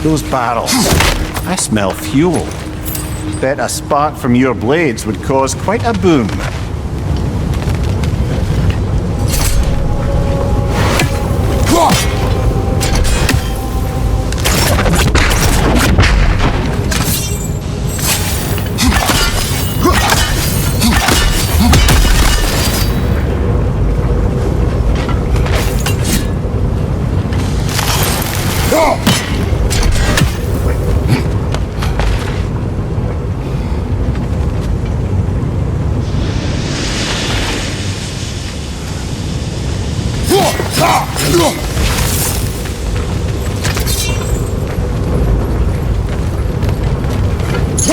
Those barrels. I smell fuel. Bet a spark from your blades would cause quite a boom.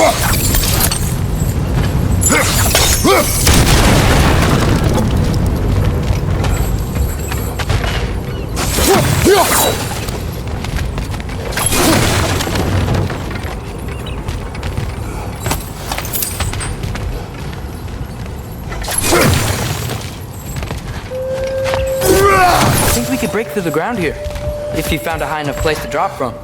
I think we could break through the ground here, if you found a high enough place to drop from.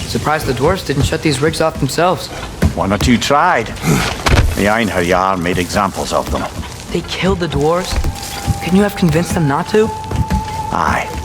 Surprised the dwarves didn't shut these rigs off themselves. One or two tried. The Einherjar made examples of them. They killed the dwarves? Couldn't you have convinced them not to? Aye.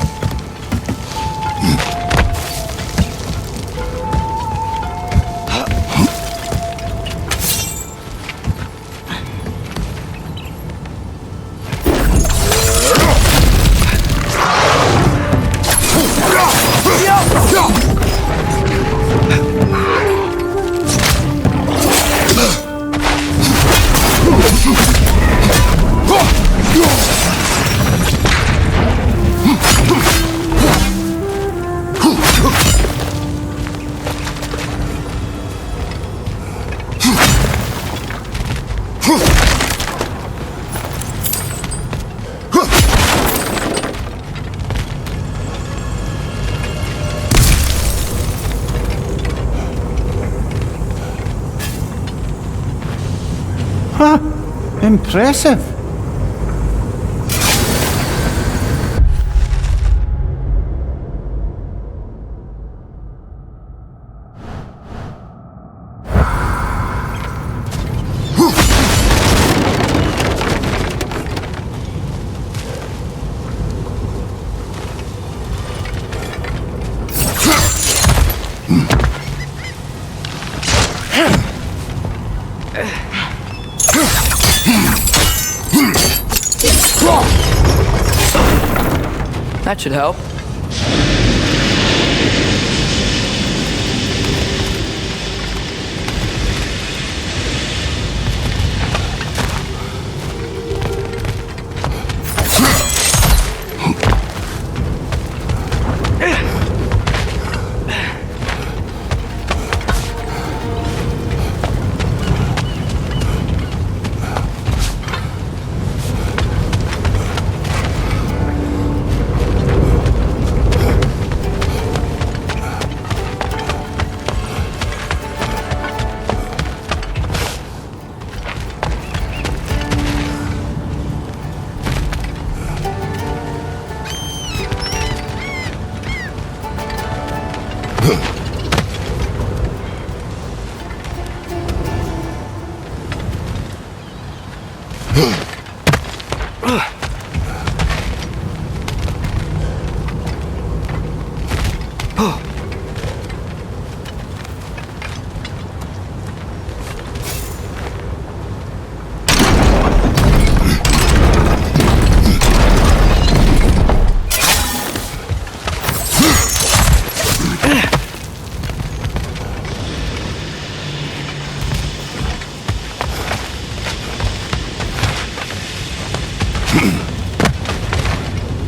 Huh, impressive. That should help.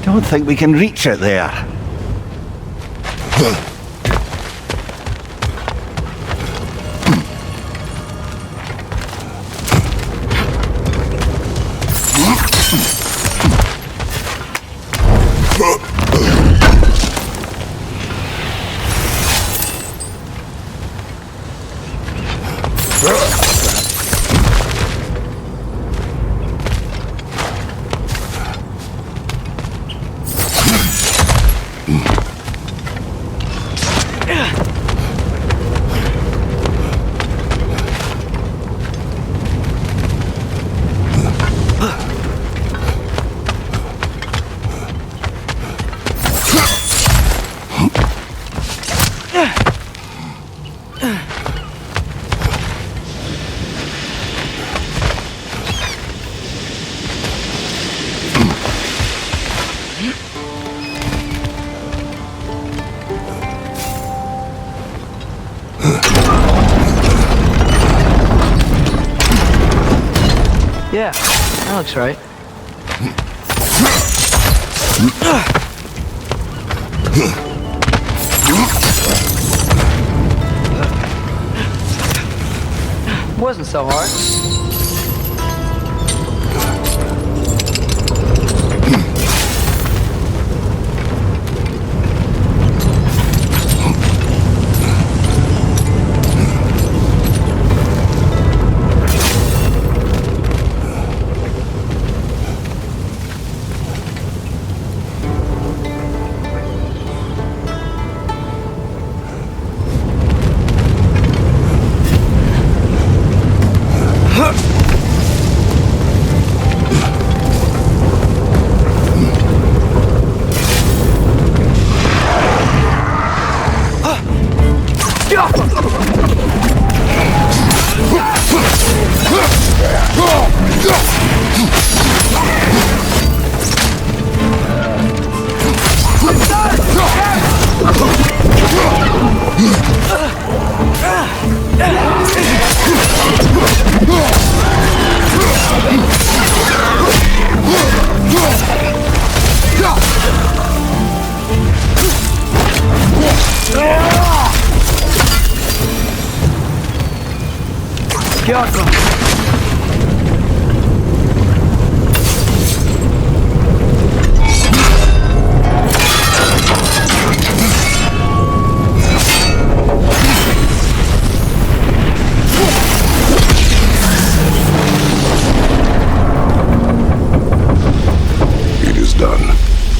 Don't think we can reach it there. Yeah, that looks right. Wasn't so hard.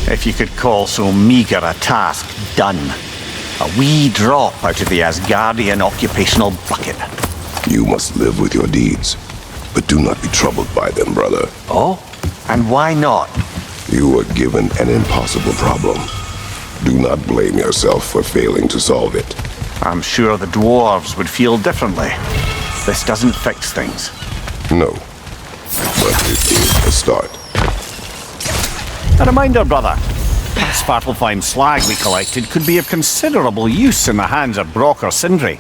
If you could call so meager a task done. A wee drop out of the Asgardian occupational bucket. You must live with your deeds, but do not be troubled by them, brother. Oh? And why not? You were given an impossible problem. Do not blame yourself for failing to solve it. I'm sure the dwarves would feel differently. This doesn't fix things. No, but it is a start. A reminder, brother. That Svartalfheim slag we collected could be of considerable use in the hands of Brock or Sindri.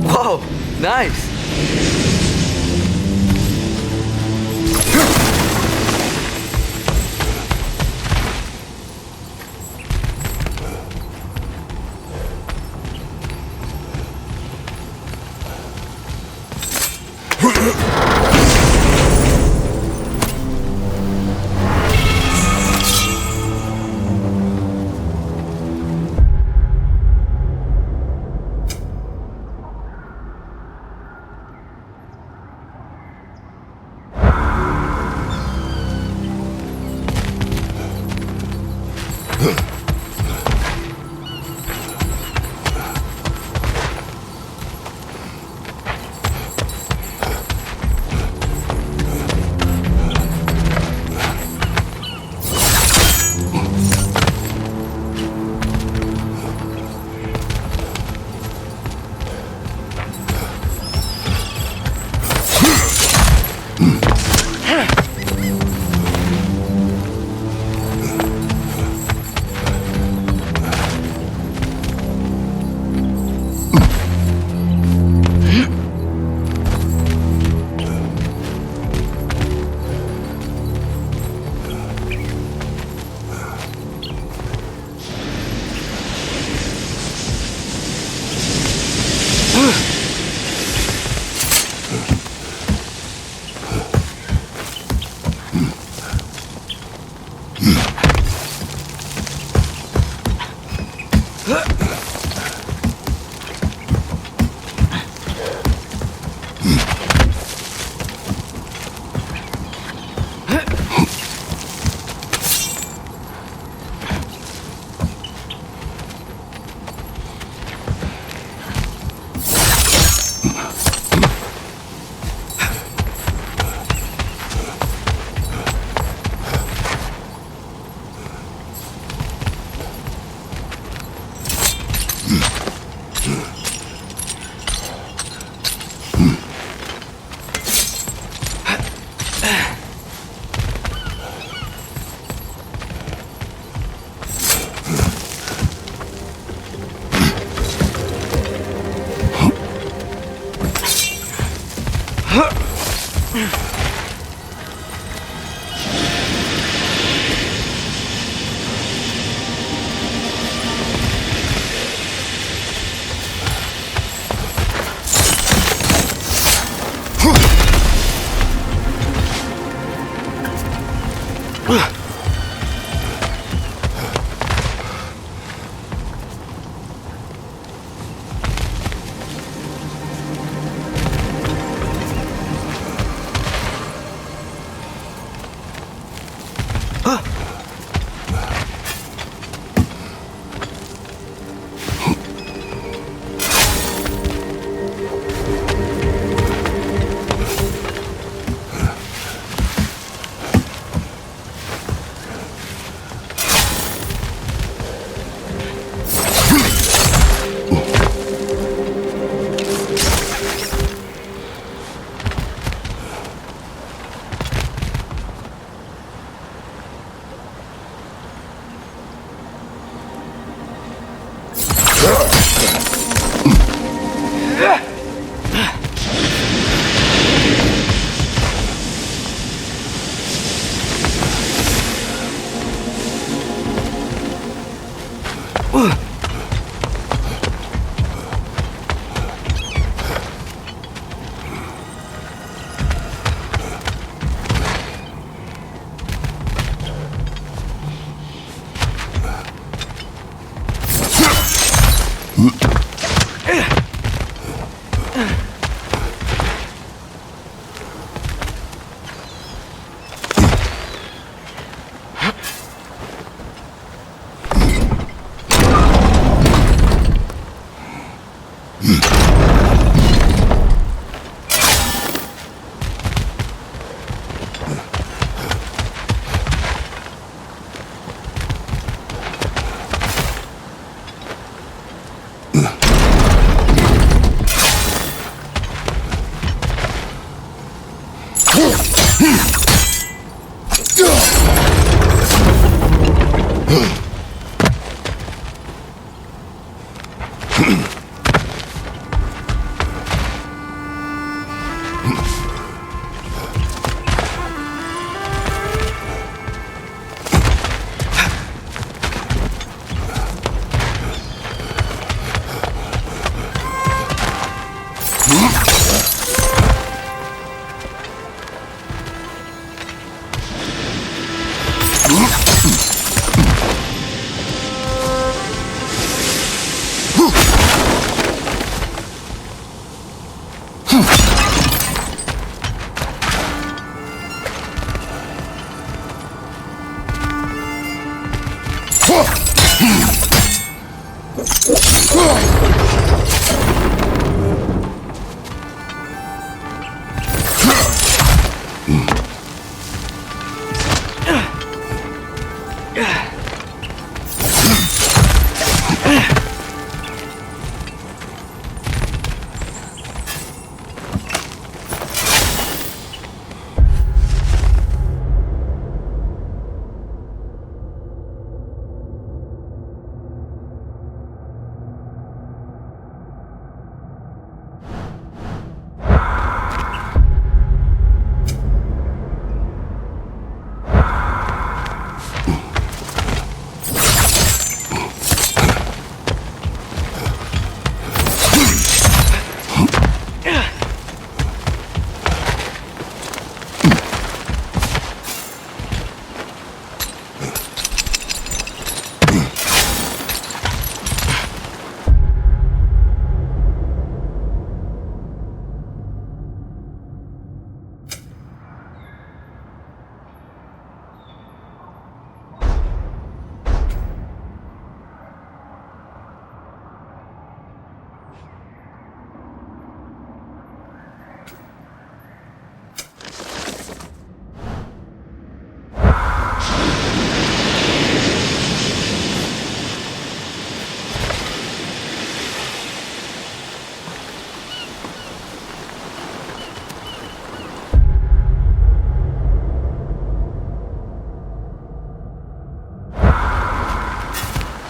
Whoa, nice.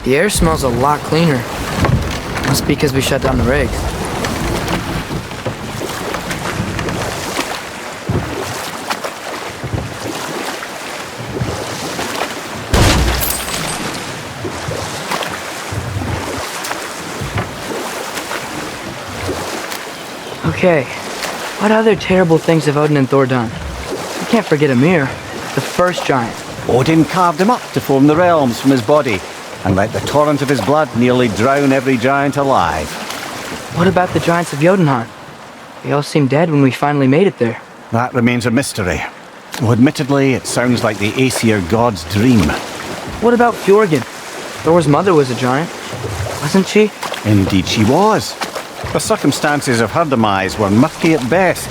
The air smells a lot cleaner. Must be because we shut down the rigs. Okay, what other terrible things have Odin and Thor done? We can't forget Ymir, the first giant. Odin carved him up to form the realms from his body, and let the torrent of his blood nearly drown every giant alive. What about the giants of Jotunheim? They all seemed dead when we finally made it there. That remains a mystery. Though admittedly, it sounds like the Aesir god's dream. What about Fjorgyn? Thor's mother was a giant, wasn't she? Indeed she was. The circumstances of her demise were murky at best,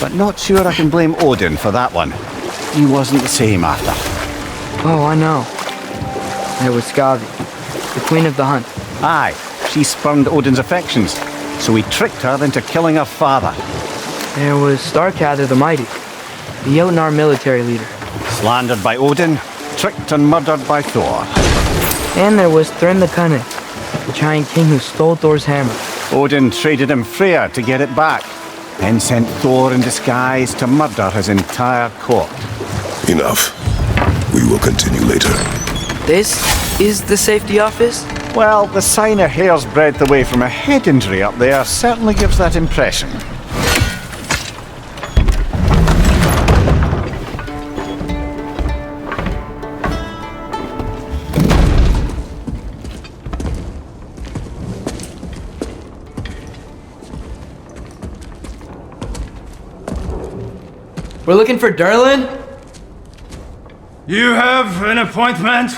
but not sure I can blame Odin for that one. He wasn't the same after. Oh, I know. There was Skavi, the queen of the hunt. Aye, she spurned Odin's affections, so he tricked her into killing her father. There was Starkadr the Mighty, the Jotnar military leader. Slandered by Odin, tricked and murdered by Thor. And there was Thrym the Cunning, the giant king who stole Thor's hammer. Odin traded him Freya to get it back, then sent Thor in disguise to murder his entire court. Enough. We will continue later. This is the safety office? Well, the sign a hair's breadth away from a head injury up there certainly gives that impression. We're looking for Durlin? You have an appointment?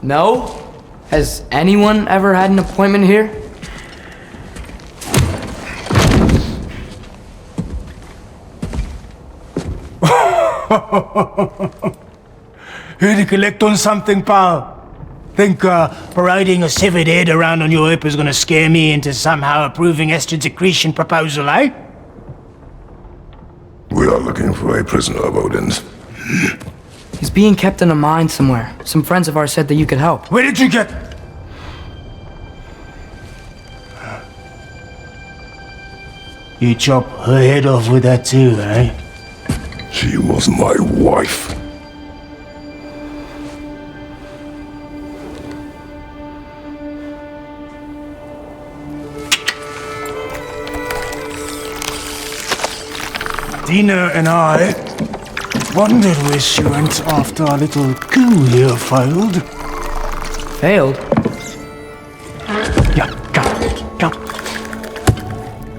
No? Has anyone ever had an appointment here? Here to collect on something, pal? Think parading a severed head around on your hip is gonna scare me into somehow approving Esther's accretion proposal, eh? We are looking for a prisoner of Odin's. He's being kept in a mine somewhere. Some friends of ours said that you could help. Where did you get... You chop her head off with that too, eh? She was my wife. Dina and I wondered where she went after our little coup here failed. Failed? Yeah, come.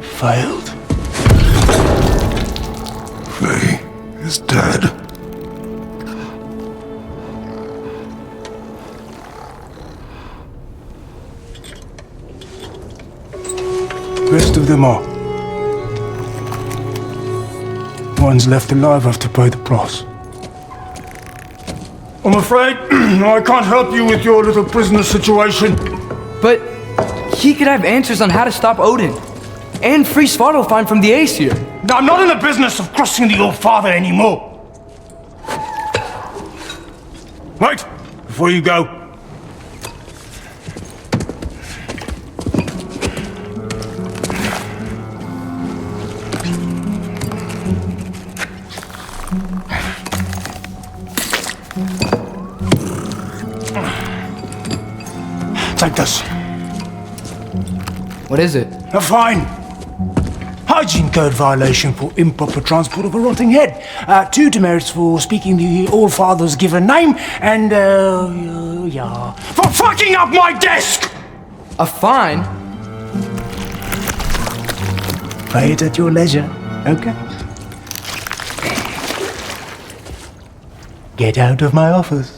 Failed. Faye is dead. Rest of them are. One's left alive have to pay the price. I'm afraid I can't help you with your little prisoner situation. But he could have answers on how to stop Odin. And free Svartalfheim from the Aesir. I'm not in the business of crossing the old father anymore. Wait, before you go. Take this. What is it? A fine. Hygiene code violation for improper transport of a rotting head. 2 demerits for speaking the All-Father's given name, and, for fucking up my desk! A fine? Pay it at your leisure, okay? Get out of my office.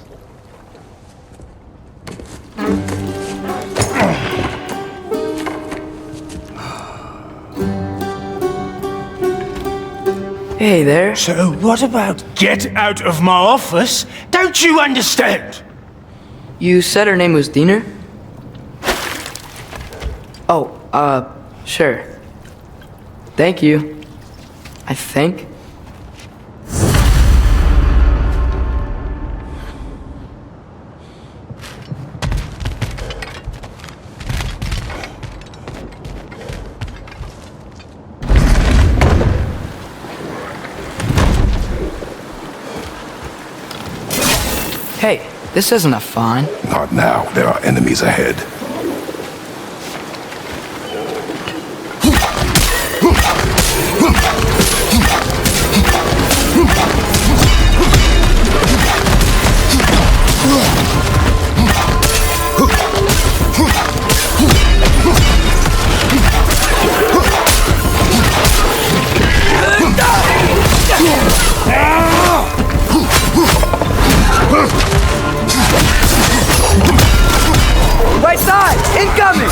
Hey there. So what about get out of my office? Don't you understand? You said her name was Diener? Oh, sure. Thank you. I think. Hey, this isn't a fine. Not now. There are enemies ahead. Right side! Incoming!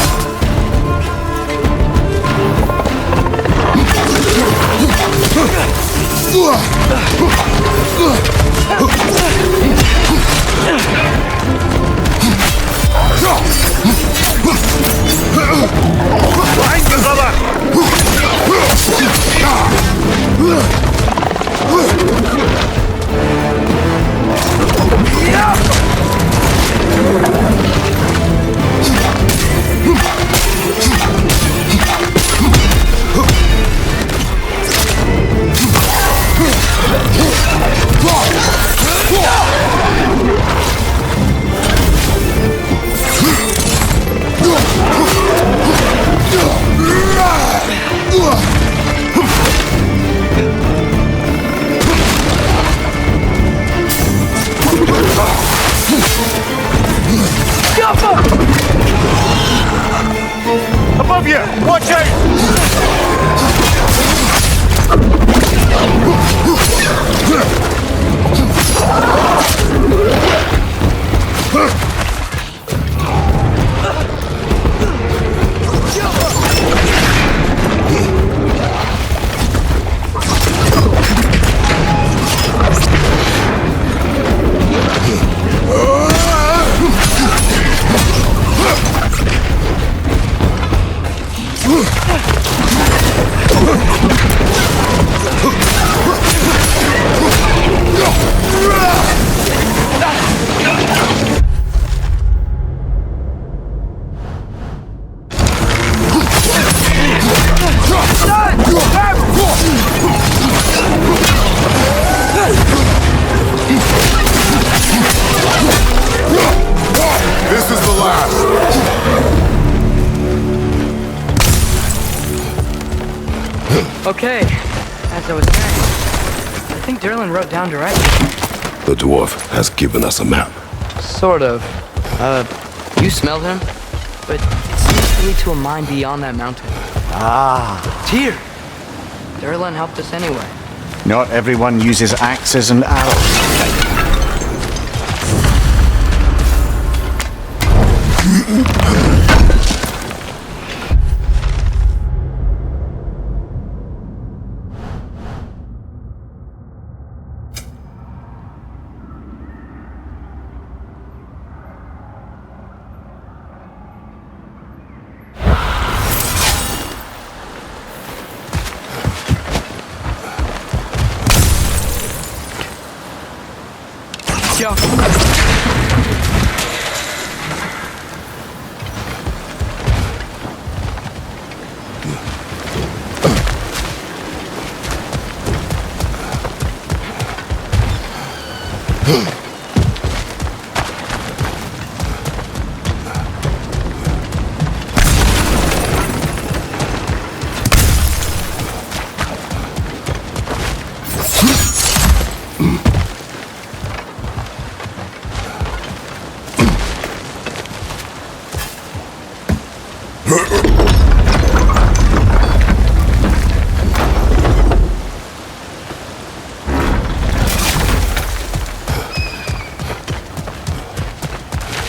Behind you, brother! Okay, as I was saying, I think Durlin wrote down directions. The dwarf has given us a map. Sort of. You smelled him? But it seems to lead to a mine beyond that mountain. Tyr! Durlin helped us anyway. Not everyone uses axes and arrows. Yo.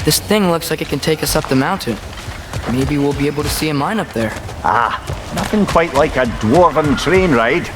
This thing looks like it can take us up the mountain. Maybe we'll be able to see a mine up there. Nothing quite like a dwarven train ride.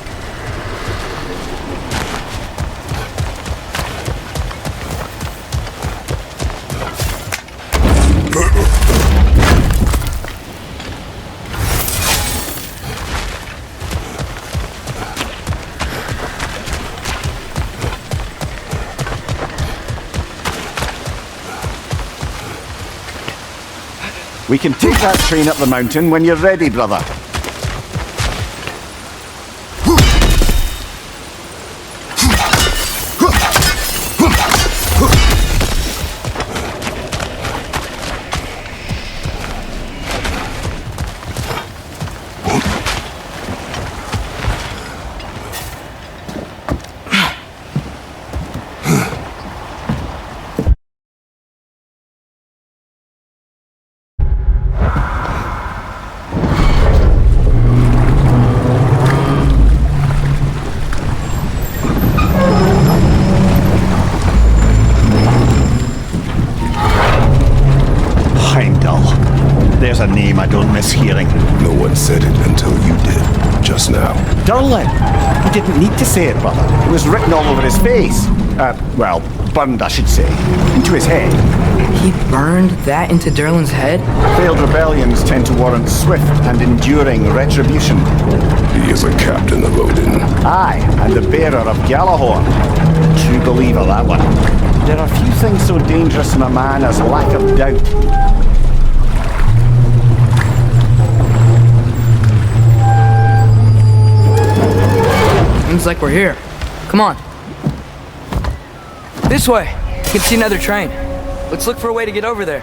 We can take that train up the mountain when you're ready, brother. There's a name I don't miss hearing. No one said it until you did, just now. Durlin! He didn't need to say it, brother. It was written all over his face. Well, burned, I should say. Into his head. He burned that into Durlin's head? Failed rebellions tend to warrant swift and enduring retribution. He is a captain of Odin. Aye, and the bearer of Gjallarhorn. True believer, that one. There are few things so dangerous in a man as lack of doubt. Seems like we're here. Come on. This way. You can see another train. Let's look for a way to get over there.